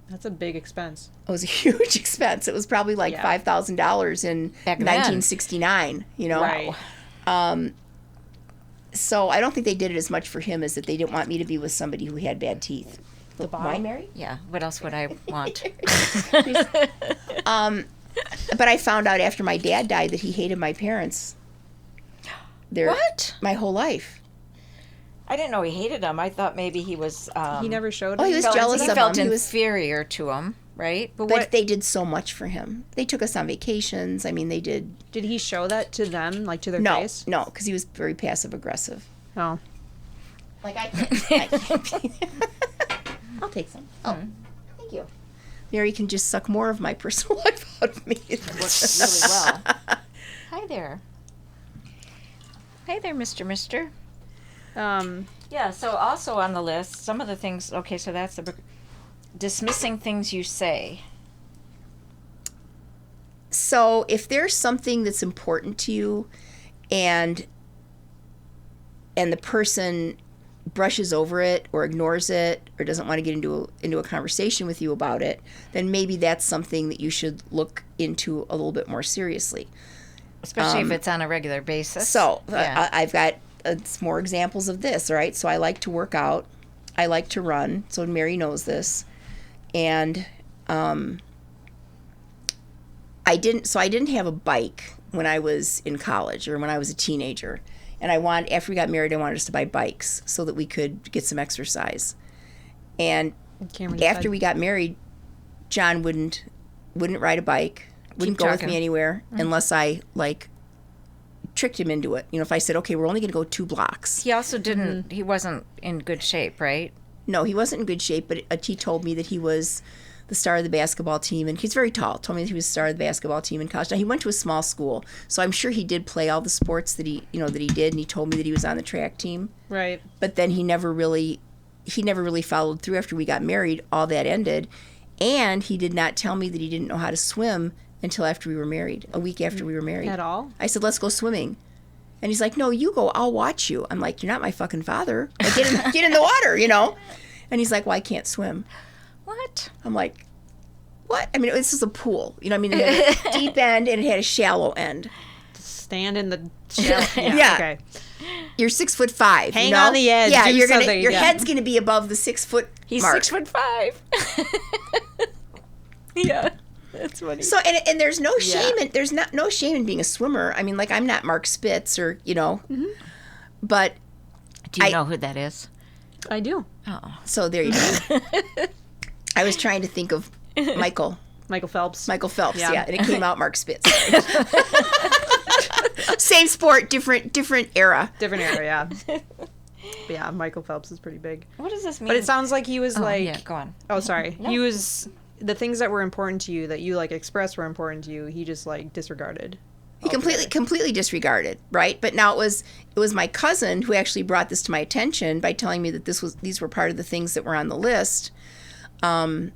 That's a big expense. It was a huge expense. It was probably like $5,000 in 1969, Right. So I don't think they did it as much for him as that they didn't want me to be with somebody who had bad teeth. Why, Mary? Yeah. What else would I want? But I found out after my dad died that he hated my parents. What? My whole life. I didn't know he hated them. I thought maybe he was... he never showed Oh, he was jealous of them. He felt inferior to them, right? But they did so much for him. They took us on vacations. I mean, they did... Did he show that to them, like to their face? No, because he was very passive-aggressive. Oh. Like, I can't be... I'll take some. Oh, thank you. Mary can just suck more of my personal life out of me. It works really well. Hi there. Hey there, Mister. Yeah, so also on the list, some of the things, okay, so that's the dismissing things you say. So if there's something that's important to you and the person brushes over it or ignores it or doesn't want to get into a conversation with you about it, then maybe that's something that you should look into a little bit more seriously. Especially if it's on a regular basis. So I've got some more examples of this, all right? So I like to work out. I like to run. So Mary knows this. And I didn't have a bike when I was in college or when I was a teenager. And after we got married, I wanted us to buy bikes so that we could get some exercise. And after we got married, John wouldn't ride a bike. Wouldn't go with me anywhere unless I like tricked him into it. You know, if I said, okay, we're only going to go 2 blocks. He also didn't. He wasn't in good shape, right? No, he wasn't in good shape. But he told me that he was the star of the basketball team, and he's very tall. Told me that he was the star of the basketball team in college. Now he went to a small school, so I'm sure he did play all the sports that he did, and he told me that he was on the track team. Right. But then he never really followed through after we got married. All that ended, and he did not tell me that he didn't know how to swim until after we were married. A week after we were married. At all? I said, let's go swimming. And he's like, no, you go. I'll watch you. I'm like, you're not my fucking father. Like, get in the water, you know. And he's like, well, I can't swim. What? I'm like, what? I mean, this is a pool. You know what I mean? It had a deep end and it had a shallow end. Stand in the shallow. Yeah. Okay. You're 6'5". Hang you know? on the edge. Yeah, Do your head's gonna be above the 6 foot He's mark. 6'5". Yeah, that's funny. So and there's no shame in no shame in being a swimmer. I mean, like I'm not Mark Spitz or but do you know who that is? I do. Oh, so there you go. I was trying to think of Michael Phelps. Yeah, and it came out Mark Spitz. Same sport, different era. Different era, yeah. But yeah, Michael Phelps is pretty big. what does this mean? But it sounds like he was yeah, go on. Oh, sorry. No. He was the things that were important to you, that you like expressed were important to you. He just like disregarded. He completely disregarded, right? But now it was my cousin who actually brought this to my attention by telling me that these were part of the things that were on the list. And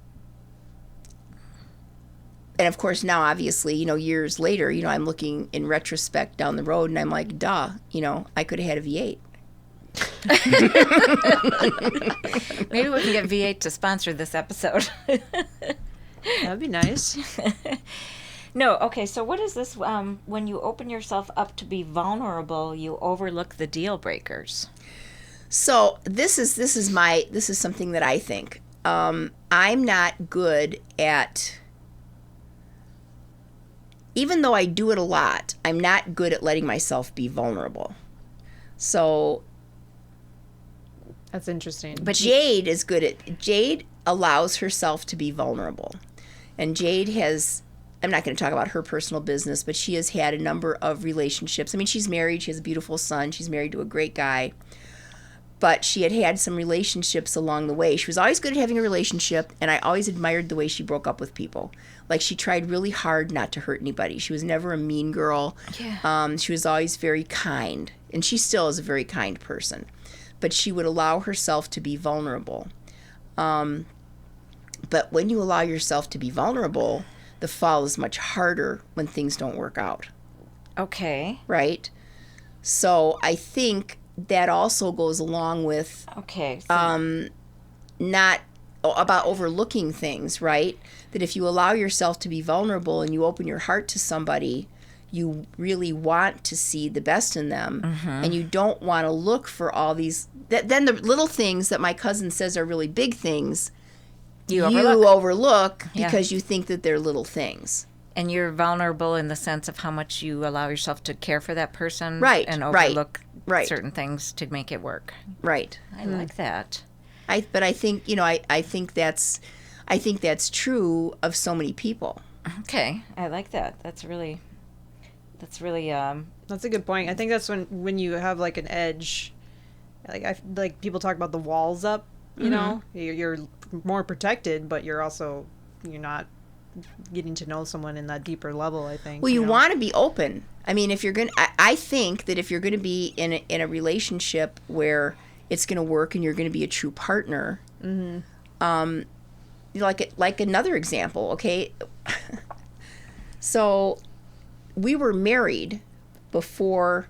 of course now, obviously, years later, I'm looking in retrospect down the road, and I'm like, duh, I could have had a V8. Maybe we can get V8 to sponsor this episode. That'd be nice. No, okay, so what is this? When you open yourself up to be vulnerable, you overlook the deal breakers. So this is something that I think. I'm not good at, even though I do it a lot, I'm not good at letting myself be vulnerable. So that's interesting. But Jade allows herself to be vulnerable. And Jade I'm not going to talk about her personal business, but she has had a number of relationships. I mean, she's married. She has a beautiful son. She's married to a great guy. But she had some relationships along the way. She was always good at having a relationship, and I always admired the way she broke up with people. Like, she tried really hard not to hurt anybody. She was never a mean girl. Yeah. She was always very kind, and she still is a very kind person. But she would allow herself to be vulnerable. But when you allow yourself to be vulnerable, the fall is much harder when things don't work out. Okay. Right? So I think that also goes along with not about overlooking things, right? That if you allow yourself to be vulnerable and you open your heart to somebody, you really want to see the best in them, and you don't want to look for all these. Then the little things that my cousin says are really big things, you overlook because you think that they're little things. And you're vulnerable in the sense of how much you allow yourself to care for that person, right? And overlook certain things to make it work, right? I like that. But I think I think that's true of so many people. Okay, I like that. That's really. That's a good point. I think that's when you have like an edge, like people talk about the walls up. You know, you're more protected, but you're not getting to know someone in that deeper level, I think. Well, you want to be open. I mean, if you're going to, I think that if you're going to be in a relationship where it's going to work and you're going to be a true partner, like another example, okay? So we were married before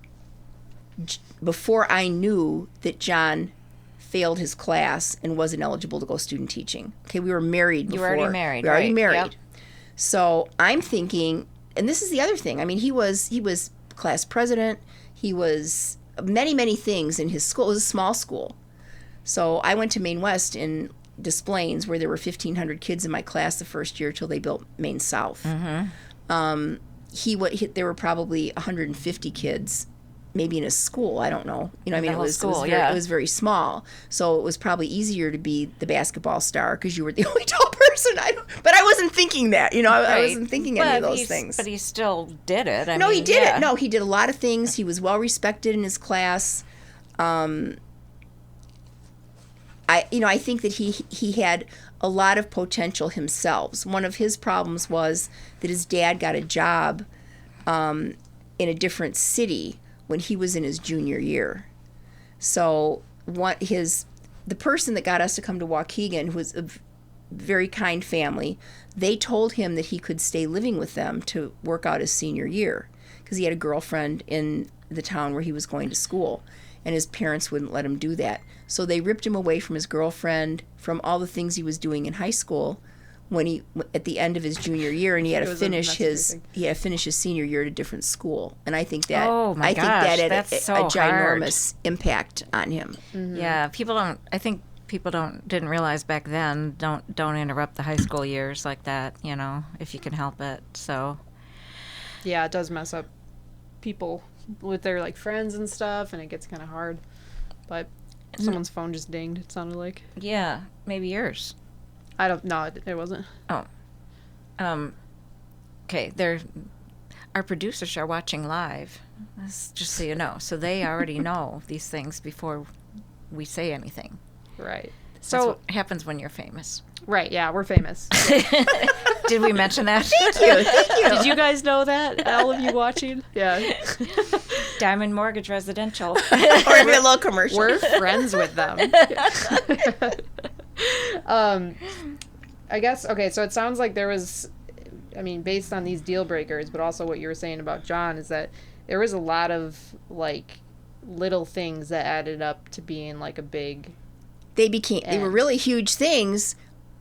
I knew that John failed his class and wasn't eligible to go student teaching. Okay, we were married before. You were already married. We were already married. Yep. So I'm thinking, and this is the other thing. I mean, he was class president. He was many, many things in his school. It was a small school. So I went to Maine West in Des Plaines, where there were 1,500 kids in my class the first year till they built Maine South. There were probably 150 kids, maybe in a school. I don't know. I mean, it was very small. So it was probably easier to be the basketball star because you were the only tall person. person. But I wasn't thinking that. I wasn't thinking any of those things. But he still did it. No, he did it. No, he did a lot of things. He was well respected in his class. I think that he had a lot of potential himself. One of his problems was that his dad got a job in a different city when he was in his junior year. So the person that got us to come to Waukegan, who was a very kind family, they told him that he could stay living with them to work out his senior year because he had a girlfriend in the town where he was going to school, and his parents wouldn't let him do that. So they ripped him away from his girlfriend, from all the things he was doing in high school at the end of his junior year, and he had to finish his senior year at a different school. And I think that that had a ginormous impact on him. Mm-hmm. Yeah, people didn't realize back then, don't interrupt the high school years like that, if you can help it. So yeah, it does mess up people with their friends and stuff, and it gets kind of hard. But someone's phone just dinged, it sounded like. Yeah, maybe yours. I don't know. It wasn't. Oh. Okay, our producers are watching live, just so you know. So they already know these things before we say anything. Right. So that's what happens when you're famous. Right, yeah, we're famous. Did we mention that? Thank you. Did you guys know that? All of you watching? Yeah. Diamond Mortgage Residential. Or maybe a little commercial. We're friends with them. I guess, okay, so it sounds like there was, based on these deal breakers, but also what you were saying about John, is that there was a lot of, little things that added up to being, a big... They were really huge things,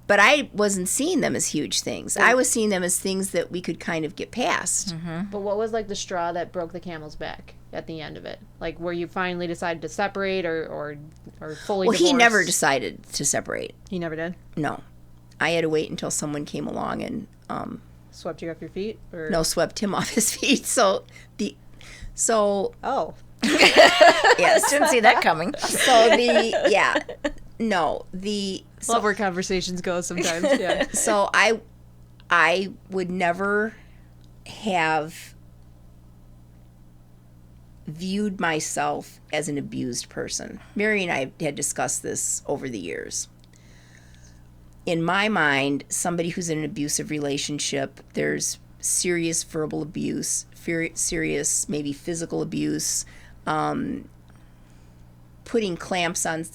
but I wasn't seeing them as huge things. I was seeing them as things that we could kind of get past. Mm-hmm. But what was, the straw that broke the camel's back at the end of it? Where you finally decided to separate or fully divorce? He never decided to separate. He never did? No. I had to wait until someone came along and... swept you off your feet? Or? No, swept him off his feet. Oh. Yes. Didn't see that coming. Love where conversations go sometimes, yeah. So I would never have viewed myself as an abused person. Mary and I had discussed this over the years. In my mind, somebody who's in an abusive relationship, there's serious verbal abuse, serious maybe physical abuse, putting clamps on,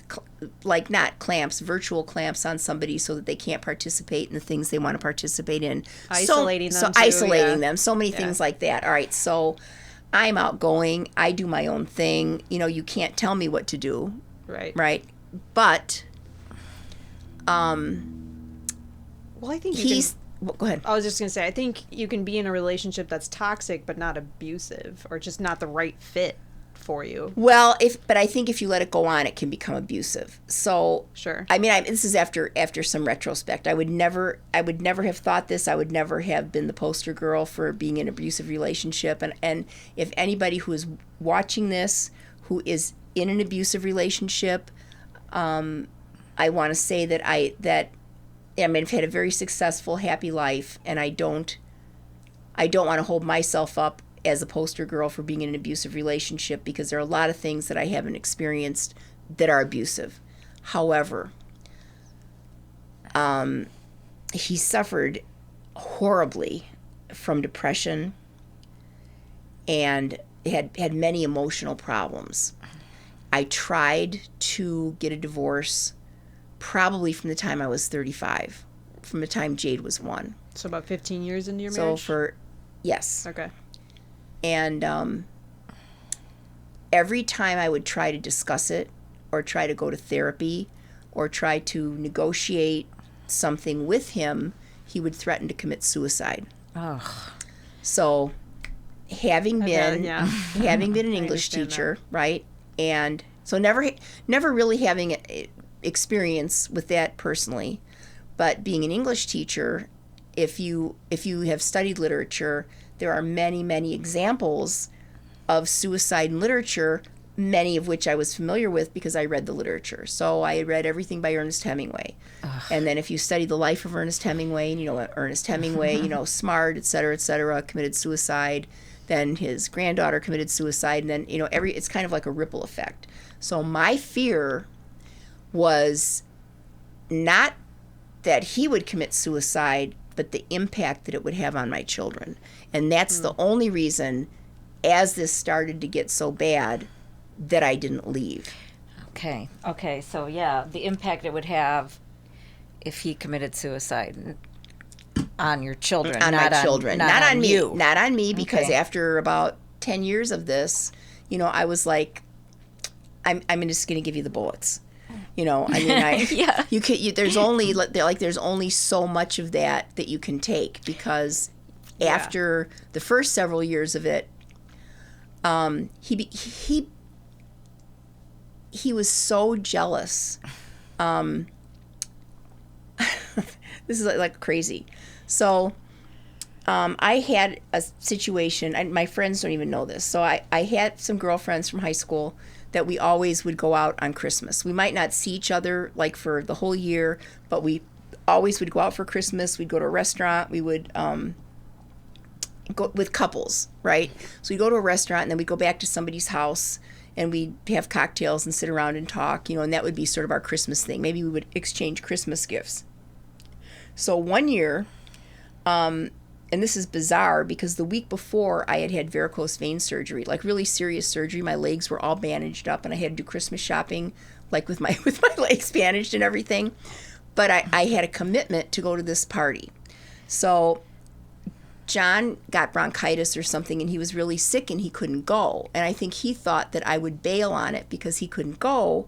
not clamps, virtual clamps on somebody so that they can't participate in the things they want to participate in. Isolating them. Isolating them. So many things like that. All right, so I'm outgoing. I do my own thing. You can't tell me what to do. Right. Right. But, well, I think go ahead. I was just going to say, I think you can be in a relationship that's toxic but not abusive, or just not the right fit for you. Well, but I think if you let it go on, it can become abusive. So, sure. This is after some retrospect. I would never have thought this. I would never have been the poster girl for being in an abusive relationship. And if anybody who is watching this, who is in an abusive relationship, I want to say that I've had a very successful, happy life, and I don't want to hold myself up as a poster girl for being in an abusive relationship, because there are a lot of things that I haven't experienced that are abusive. However, he suffered horribly from depression and had many emotional problems. I tried to get a divorce probably from the time I was 35, from the time Jade was 1. So about 15 years into your marriage? Yes. Okay. And every time I would try to discuss it, or try to go to therapy, or try to negotiate something with him, he would threaten to commit suicide. Oh. So, having been an English teacher, right, and so never really having experience with that personally, but being an English teacher, if you have studied literature, there are many, many examples of suicide in literature many of which I was familiar with because I read the literature. So I read everything by Ernest Hemingway. Ugh. And then if you study the life of Ernest Hemingway, and Ernest Hemingway, smart, et cetera, committed suicide. Then his granddaughter committed suicide. And then, it's kind of like a ripple effect. So my fear was not that he would commit suicide, but the impact that it would have on my children. And that's the only reason, as this started to get so bad, that I didn't leave. Okay. So yeah, the impact it would have if he committed suicide on your children, on my children, not on me, you. Not on me, because after about 10 years of this, I was like, I'm just going to give you the bullets. Yeah. There's only so much of that you can take, because after the first several years of it, he was so jealous. This is like crazy. So I had a situation, and my friends don't even know this. So I had some girlfriends from high school that we always would go out on Christmas. We might not see each other like for the whole year, but we always would go out for Christmas. We'd go to a restaurant. We would go with couples, right? So we'd go to a restaurant, and then we'd go back to somebody's house, and we'd have cocktails and sit around and talk, and that would be sort of our Christmas thing. Maybe we would exchange Christmas gifts. So one year, and this is bizarre because the week before I had varicose vein surgery, like really serious surgery. My legs were all bandaged up, and I had to do Christmas shopping, like with my legs bandaged and everything. But I had a commitment to go to this party. So John got bronchitis or something, and he was really sick, and he couldn't go. And I think he thought that I would bail on it because he couldn't go.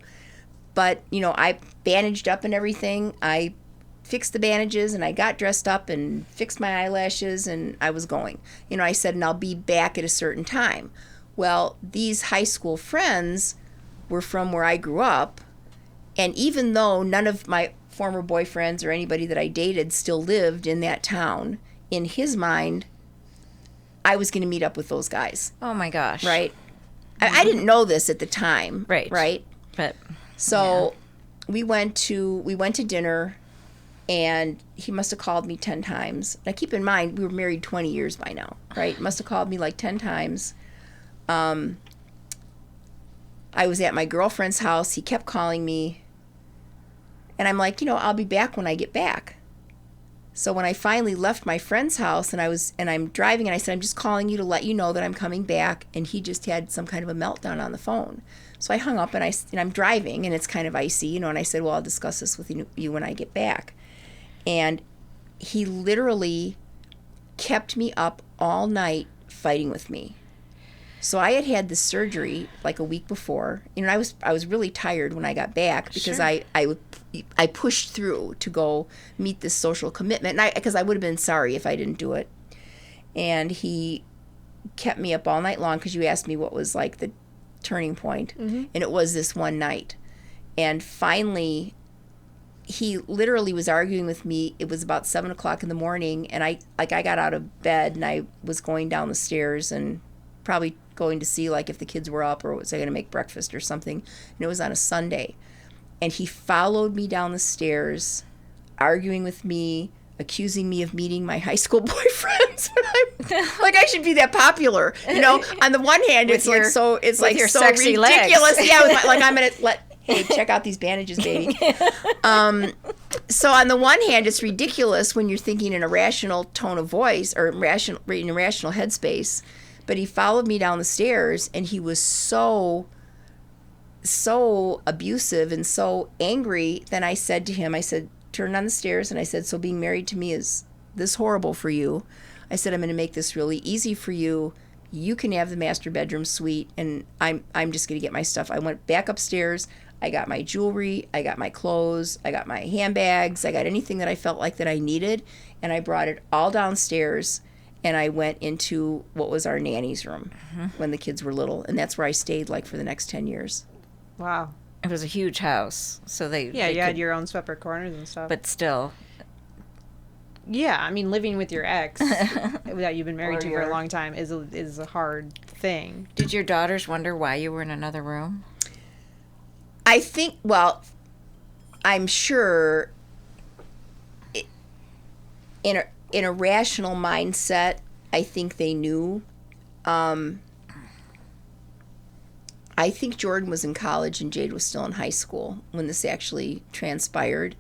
But, I bandaged up and everything. I fixed the bandages, and I got dressed up and fixed my eyelashes, and I was going. I said, and I'll be back at a certain time. Well, these high school friends were from where I grew up, and even though none of my former boyfriends or anybody that I dated still lived in that town, in his mind, I was going to meet up with those guys. Oh my gosh. Right? I didn't know this at the time. Right. But so we went to dinner, and he must have called me 10 times. Now keep in mind, we were married 20 years by now, right? He must have called me like 10 times. I was at my girlfriend's house. He kept calling me. And I'm like, I'll be back when I get back. So when I finally left my friend's house, and I'm driving, and I said, I'm just calling you to let you know that I'm coming back. And he just had some kind of a meltdown on the phone. So I hung up, and I'm driving, and it's kind of icy, and I said, well, I'll discuss this with you when I get back. And he literally kept me up all night fighting with me. So I had this surgery like a week before. I was really tired when I got back because sure. I pushed through to go meet this social commitment, because I would have been sorry if I didn't do it. And he kept me up all night long because you asked me what was like the turning point, and it was this one night. And finally, he literally was arguing with me. It was about 7 o'clock in the morning, and I got out of bed, and I was going down the stairs and probably going to see like if the kids were up, or was I going to make breakfast or something. And it was on a Sunday. And he followed me down the stairs, arguing with me, accusing me of meeting my high school boyfriends. Like I should be that popular, On the one hand, it's like so ridiculous. Legs. Yeah, I'm gonna hey, check out these bandages, baby. So on the one hand, it's ridiculous when you're thinking in a rational tone of voice or in a rational headspace. But he followed me down the stairs, and he was so abusive and so angry. Then I said to him, turn on the stairs, and I said, so being married to me is this horrible for you? I said, I'm going to make this really easy for you. You can have the master bedroom suite, and I'm just going to get my stuff. I went back upstairs. I got my jewelry. I got my clothes. I got my handbags. I got anything that I felt like that I needed, and I brought it all downstairs. And I went into what was our nanny's room when the kids were little. And that's where I stayed like for the next 10 years. Wow. It was a huge house. So they had your own separate corners and stuff. But still. Yeah, I mean, living with your ex that you've been married to for a long time is a hard thing. Did your daughters wonder why you were in another room? I think, well, I'm sure in a rational mindset, I think they knew. I think Jordan was in college and Jade was still in high school when this actually transpired.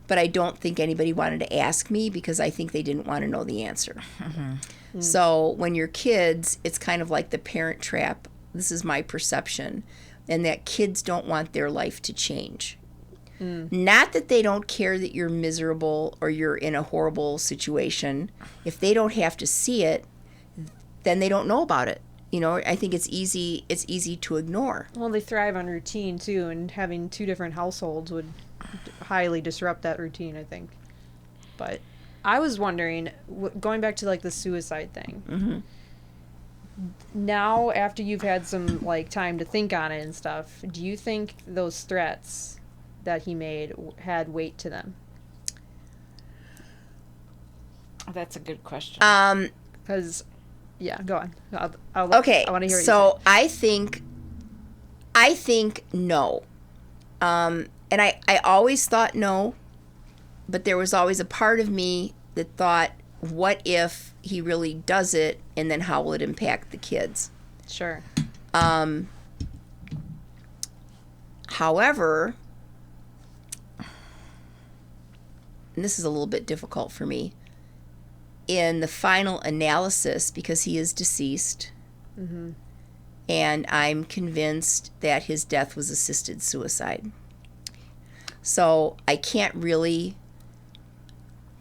But I don't think anybody wanted to ask me because I think they didn't want to know the answer. Mm-hmm. So when you're kids, it's kind of like the parent trap. This is my perception. And that kids don't want their life to change. Not that they don't care that you're miserable or you're in a horrible situation. If they don't have to see it, then they don't know about it. You know, I think it's easy to ignore. Well, they thrive on routine too, and having two different households would highly disrupt that routine, I think. But I was wondering, going back to like the suicide thing. Mm-hmm. Now, after you've had some like time to think on it and stuff, do you think those threats that he made had weight to them? That's a good question. Because, yeah, go on. Okay. I want to hear what so I think no. And I always thought no, but there was always a part of me that thought, what if he really does it, and then how will it impact the kids? Sure. However, and this is a little bit difficult for me, in the final analysis, because he is deceased, mm-hmm. and I'm convinced that his death was assisted suicide. So I can't really,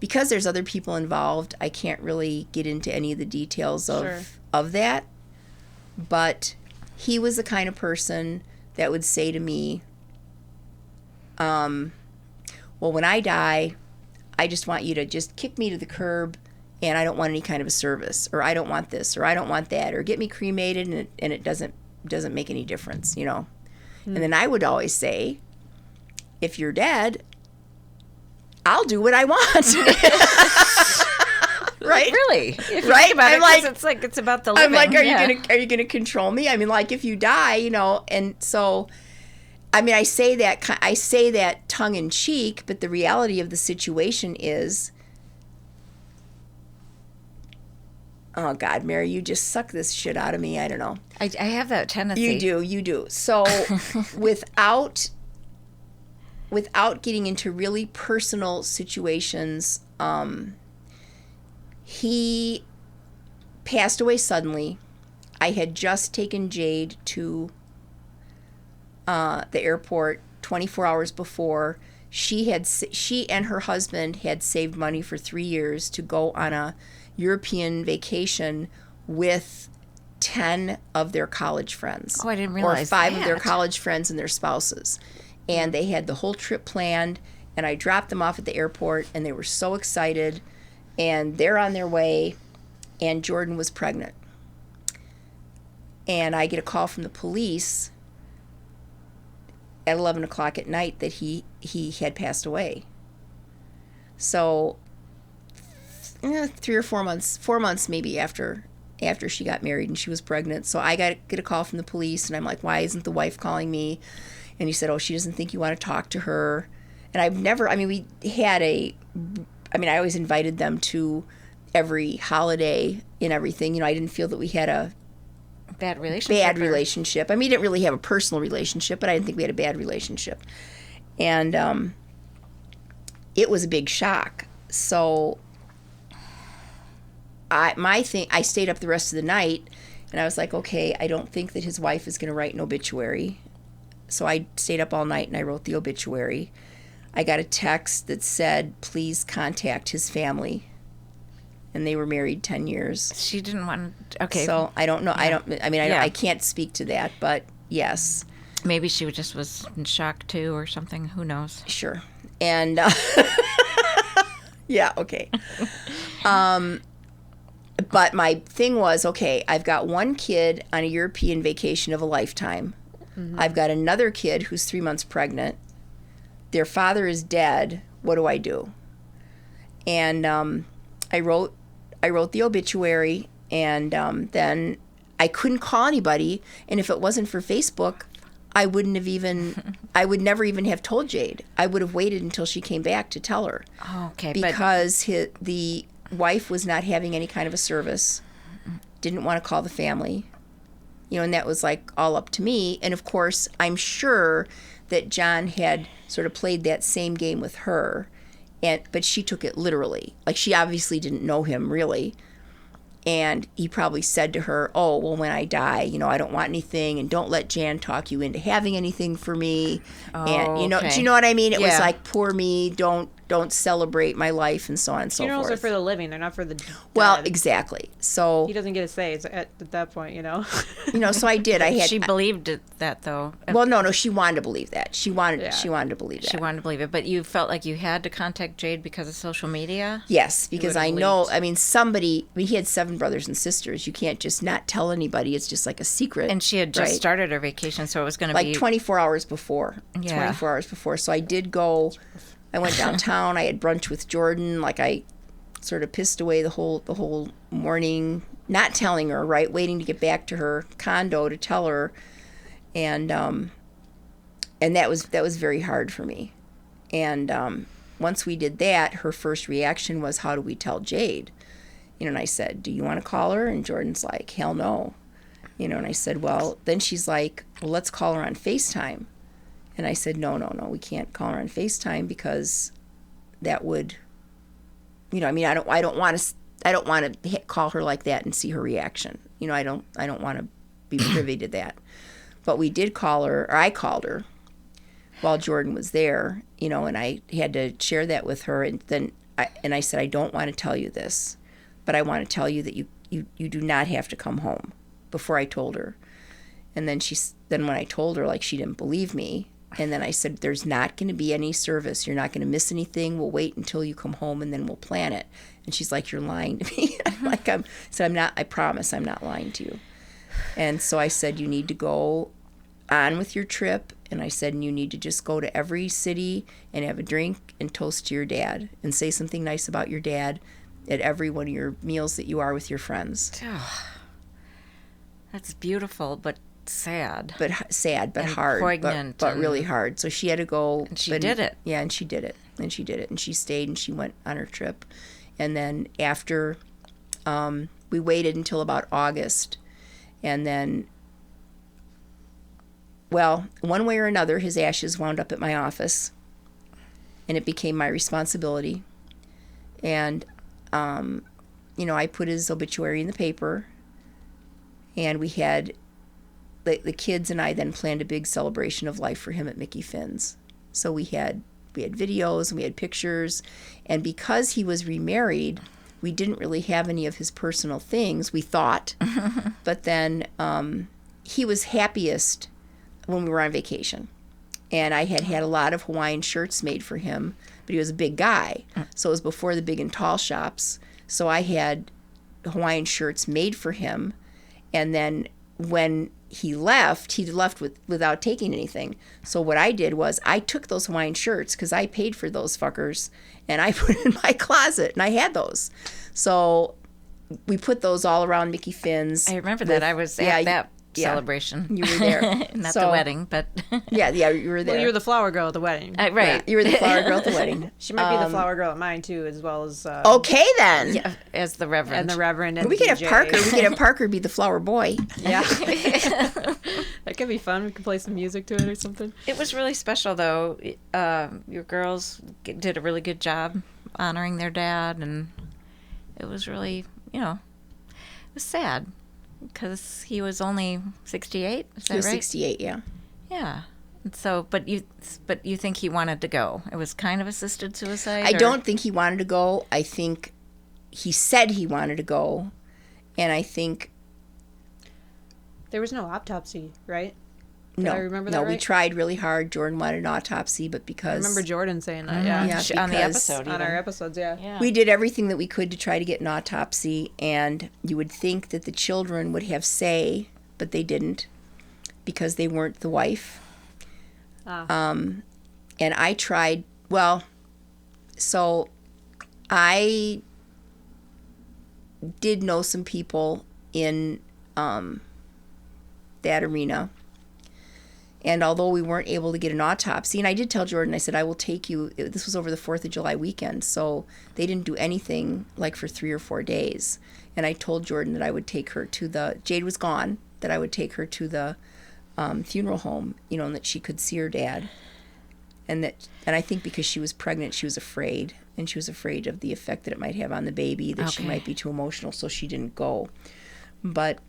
because there's other people involved, I can't really get into any of the details of that. But he was the kind of person that would say to me, well, when I die, I just want you to just kick me to the curb, and I don't want any kind of a service, or I don't want this, or I don't want that, or get me cremated, and it doesn't make any difference, you know. And then I would always say, if you're dead, I'll do what I want. Right? Really? Right? I'm like, it's about the living. I'm like, are you gonna control me? I mean, like, if you die, you know. And so, I mean, I say that tongue in cheek, but the reality of the situation is, oh God, Mary, you just suck this shit out of me. I don't know. I have that tendency. You do. So, without getting into really personal situations, he passed away suddenly. I had just taken Jade to the airport 24 hours before. She and her husband had saved money for 3 years to go on a European vacation with 10 of their college friends. Oh, I didn't realize that. Or 5 that. of their college friends and their spouses. And they had the whole trip planned, and I dropped them off at the airport, and they were so excited, and they're on their way, and Jordan was pregnant. And I get a call from the police at 11 o'clock at night that he had passed away. So 3 or 4 months maybe after she got married and she was pregnant. So I get a call from the police, and I'm like, why isn't the wife calling me? And he said, oh, she doesn't think you want to talk to her. And I always invited them to every holiday and everything. You know, I didn't feel that we had a bad relationship. I mean, we didn't really have a personal relationship, but I didn't think we had a bad relationship. And it was a big shock. So I stayed up the rest of the night, and I was like, okay, I don't think that his wife is going to write an obituary. So I stayed up all night and I wrote the obituary. I got a text that said, please contact his family. And they were married 10 years. She didn't want to, okay. So I don't know. Yeah. I can't speak to that, but yes. Maybe she just was in shock too or something. Who knows? Sure. And, yeah, okay. But my thing was, okay, I've got one kid on a European vacation of a lifetime. Mm-hmm. I've got another kid who's 3 months pregnant. Their father is dead. What do I do? And I wrote the obituary, and then I couldn't call anybody, and if it wasn't for Facebook, I would never even have told Jade. I would have waited until she came back to tell her. Oh, okay. Because the wife was not having any kind of a service, didn't want to call the family, and that was like all up to me. And of course, I'm sure that John had sort of played that same game with her, but she took it literally. Like, she obviously didn't know him really. And he probably said to her, oh, well, when I die, I don't want anything, and don't let Jan talk you into having anything for me. Oh, and, okay. Do you know what I mean? It was like, poor me, don't celebrate my life, and so on and so forth. Funerals are for the living, they're not for the dead. Well, exactly. So he doesn't get a say at that point, So I did. She believed that, though. Well, no, she wanted to believe that. She wanted to believe that. She wanted to believe it, but you felt like you had to contact Jade because of social media? Yes, because I know, he had 7 brothers and sisters. You can't just not tell anybody. It's just like a secret. And she had just started her vacation, so it was going to be... Like 24 hours before. Yeah. 24 hours before. So I did go... I went downtown. I had brunch with Jordan. Like, I sort of pissed away the whole morning, not telling her, right? Waiting to get back to her condo to tell her, and that was very hard for me. And once we did that, her first reaction was, "How do we tell Jade?" And I said, "Do you want to call her?" And Jordan's like, "Hell no." And I said, "Well," then she's like, "Well, let's call her on FaceTime." And I said, no, we can't call her on FaceTime because that would, I don't want to call her like that and see her reaction. I don't want to be privy to that. But we did call her, or I called her while Jordan was there, and I had to share that with her. And then I said, I don't want to tell you this, but I want to tell you that you do not have to come home, before I told her. And then when I told her, like, she didn't believe me. And then I said, there's not going to be any service. You're not going to miss anything. We'll wait until you come home, and then we'll plan it. And she's like, you're lying to me. I promise I'm not lying to you. And so I said, you need to go on with your trip. And I said, and you need to just go to every city and have a drink and toast to your dad and say something nice about your dad at every one of your meals that you are with your friends. Oh, that's beautiful, but sad. But and hard. Poignant but really hard. So she had to go. And she did it. Yeah, and she did it. And she stayed, and she went on her trip. And then after, we waited until about August. And then, well, one way or another, his ashes wound up at my office. And it became my responsibility. And, I put his obituary in the paper. And we had... The kids and I then planned a big celebration of life for him at Mickey Finn's. So we had videos and we had pictures. And because he was remarried, we didn't really have any of his personal things, we thought. But then he was happiest when we were on vacation. And I had a lot of Hawaiian shirts made for him, but he was a big guy. So it was before the big and tall shops. So I had Hawaiian shirts made for him. And then when he left without taking anything. So what I did was I took those Hawaiian shirts, because I paid for those fuckers, and I put it in my closet, and I had those. So we put those all around Mickey Finn's. I remember that. I was at that celebration. You were there. Not the wedding, but... yeah, you were there. Well, you were the flower girl at the wedding. Right. Yeah, you were the flower girl at the wedding. She might be the flower girl at mine, too, as well as... okay, then. Yeah, as the Reverend. And the Reverend and we could have DJ. Parker. We could have Parker be the flower boy. Yeah. That could be fun. We could play some music to it or something. It was really special, though. Your girls did a really good job honoring their dad, and it was really, it was sad. Because he was only 68, is that right? He was 68, yeah. Yeah. So, but you think he wanted to go? It was kind of assisted suicide? I don't think he wanted to go. I think he said he wanted to go, and I think... There was no autopsy, right? No, I remember that right? We tried really hard. Jordan wanted an autopsy, but because... I remember Jordan saying that, yeah. On the episode. On our episodes, yeah. We did everything that we could to try to get an autopsy, and you would think that the children would have say, but they didn't, because they weren't the wife. And I tried, so I did know some people in that arena. And although we weren't able to get an autopsy, and I did tell Jordan, I said, I will take you, this was over the 4th of July weekend, so they didn't do anything like for 3 or 4 days. And I told Jordan that I would take her to Jade was gone, that I would take her to the funeral home, and that she could see her dad. And I think because she was pregnant, she was afraid. And she was afraid of the effect that it might have on the baby, that she might be too emotional, so she didn't go. But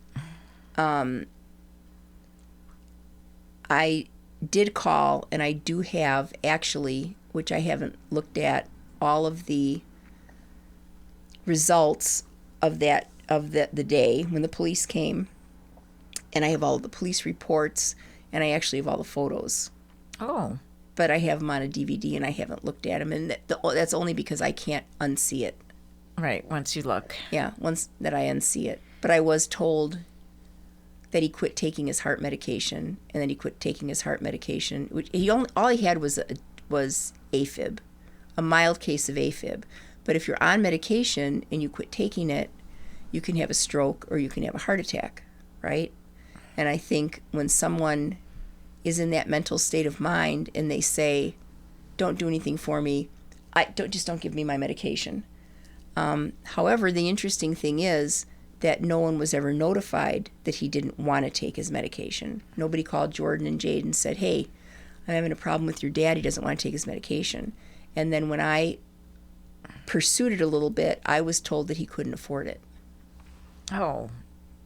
I did call, and I do have actually, which I haven't looked at, all of the results of the day when the police came, and I have all of the police reports, and I actually have all the photos. Oh. But I have them on a DVD, and I haven't looked at them, and that's only because I can't unsee it. Right, once you look. Yeah, once that I unsee it. But I was told that he quit taking his heart medication, and then he quit taking his heart medication, which all he had was AFib, a mild case of AFib. But if you're on medication and you quit taking it, you can have a stroke or you can have a heart attack, right? And I think when someone is in that mental state of mind and they say, don't do anything for me, don't give me my medication. However, the interesting thing is that no one was ever notified that he didn't want to take his medication. Nobody called Jordan and Jade and said, hey, I'm having a problem with your dad. He doesn't want to take his medication. And then when I pursued it a little bit, I was told that he couldn't afford it. Oh.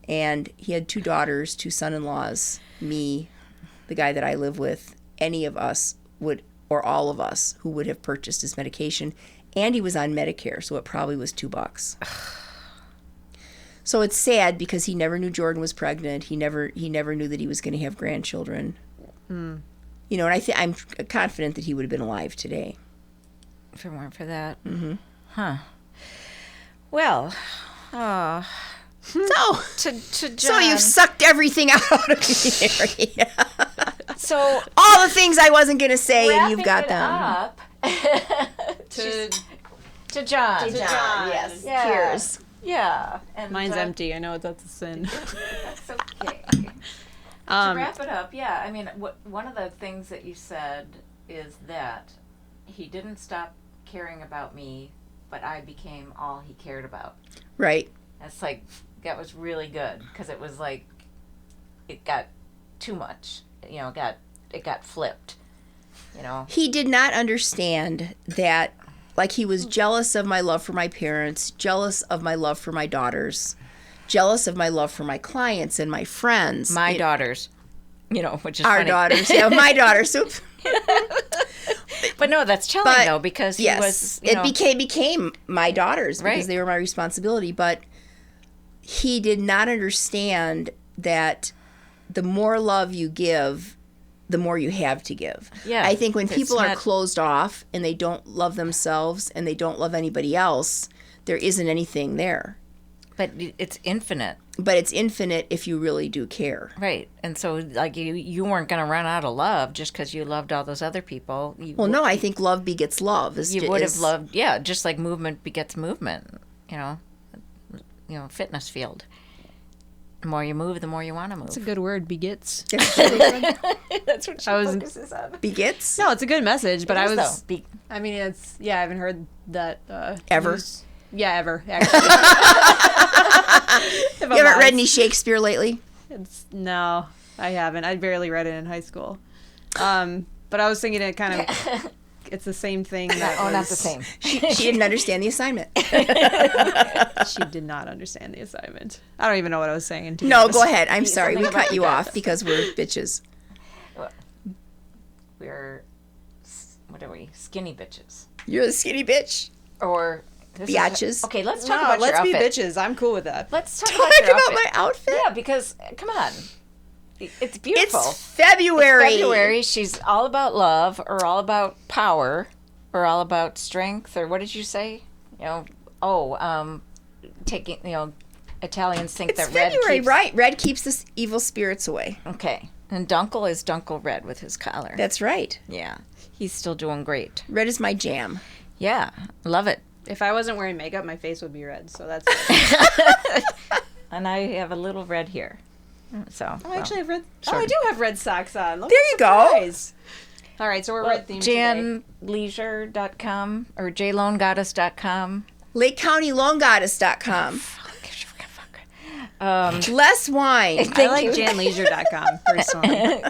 And he had 2 daughters, 2 son-in-laws, me, the guy that I live with, any of us would, or all of us, who would have purchased his medication. And he was on Medicare, so it probably was $2. So it's sad because he never knew Jordan was pregnant. He never knew that he was going to have grandchildren. And I'm confident that he would have been alive today. If it weren't for that. Mm-hmm. Huh. Well, to John. So you've sucked everything out of me, Mary. So all the things I wasn't going to say, and you've got them. Up to John. To John, yes. Yeah. Cheers. Yeah. And mine's empty. I know that's a sin. That's okay. To wrap it up, yeah. I mean, one of the things that you said is that he didn't stop caring about me, but I became all he cared about. Right. That's like, that was really good, because it was like, it got too much. It got flipped. He did not understand that, like, he was jealous of my love for my parents, jealous of my love for my daughters, jealous of my love for my clients and my friends. My daughters, which is our funny. Daughters. Yeah, my daughters. Oops. But no, that's telling, though, because he was, it became my daughters because they were my responsibility. But he did not understand that the more love you give, the more you have to give. Yeah, I think when people are closed off and they don't love themselves and they don't love anybody else, there isn't anything there. But it's infinite. But it's infinite if you really do care. Right. And so, like, you weren't going to run out of love just because you loved all those other people. No, I think love begets love. You would have loved, just like movement begets movement, fitness field. The more you move, the more you want to move. It's a good word, begets. That's what she focuses on. Begets? No, it's a good message, but I haven't heard that. Ever? Yeah, ever. Actually. You haven't read any Shakespeare lately? No, I haven't. I barely read it in high school. But I was thinking it kind of... It's the same thing. Not the same. She didn't understand the assignment. She did not understand the assignment. I don't even know what I was saying. No, go ahead. I'm sorry. We cut you off because we're bitches. We're, what are we? Skinny bitches. You're the skinny bitch. Or... Biatches. Okay, let's talk about your outfit. Let's be bitches. I'm cool with that. Let's talk about your outfit. My outfit? Yeah, because, come on. It's beautiful. It's February. It's February. She's all about love, or all about power, or all about strength, or what did you say? Taking, Italians think that red keeps... February, right. Red keeps the evil spirits away. Okay. And Dunkel is Dunkel Red with his collar. That's right. Yeah. He's still doing great. Red is my jam. Yeah. Love it. If I wasn't wearing makeup, my face would be red, so that's And I have a little red here. So I actually have red. sure. Oh, I do have red socks on. There you go. All right, so we're red themed Jan Leasure.com or jloangoddess.com. LakeCountyLoanGoddess.com. Less wine. I like JanLeasure.com personally.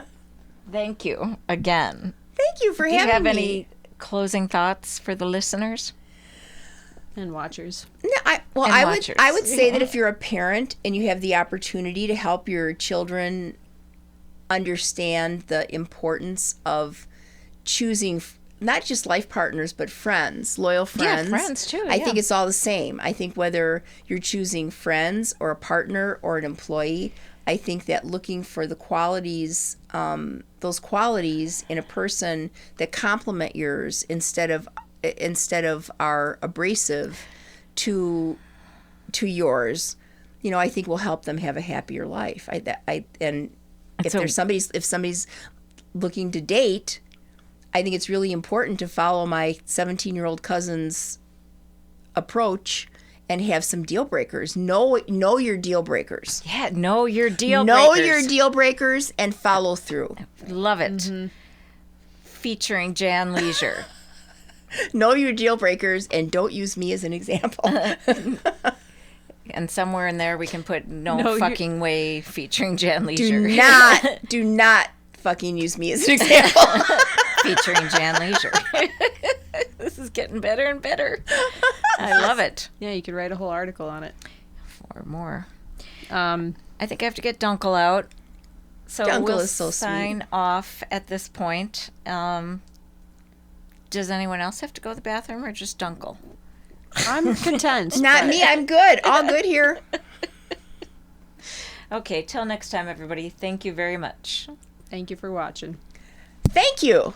Thank you again. Thank you for Do you having have me. any closing thoughts for the listeners? And watchers. No, I would say that if you're a parent and you have the opportunity to help your children understand the importance of choosing not just life partners but friends, loyal friends. Yeah, friends too. I think it's all the same. I think whether you're choosing friends or a partner or an employee, I think that looking for the qualities, those qualities in a person that complement yours instead of are abrasive to yours, I think will help them have a happier life. If somebody's looking to date, I think it's really important to follow my 17-year-old cousin's approach and have some deal breakers. Know your deal breakers. Yeah, know your deal Know breakers. your deal breakers and follow through. Love it. Mm-hmm. Featuring Jan Leasure. Know your deal breakers and don't use me as an example. And somewhere in there we can put no fucking way featuring Jan Leasure. Do not fucking use me as an example. Featuring Jan Leasure. This is getting better and better. I love it. Yeah, you could write a whole article on it. Or more. I think I have to get Dunkel out. So Dunkel we'll is so sign off at this point. Does anyone else have to go to the bathroom or just Dunkel? I'm content. Not me. I'm good. All good here. Okay, till next time, everybody. Thank you very much. Thank you for watching. Thank you.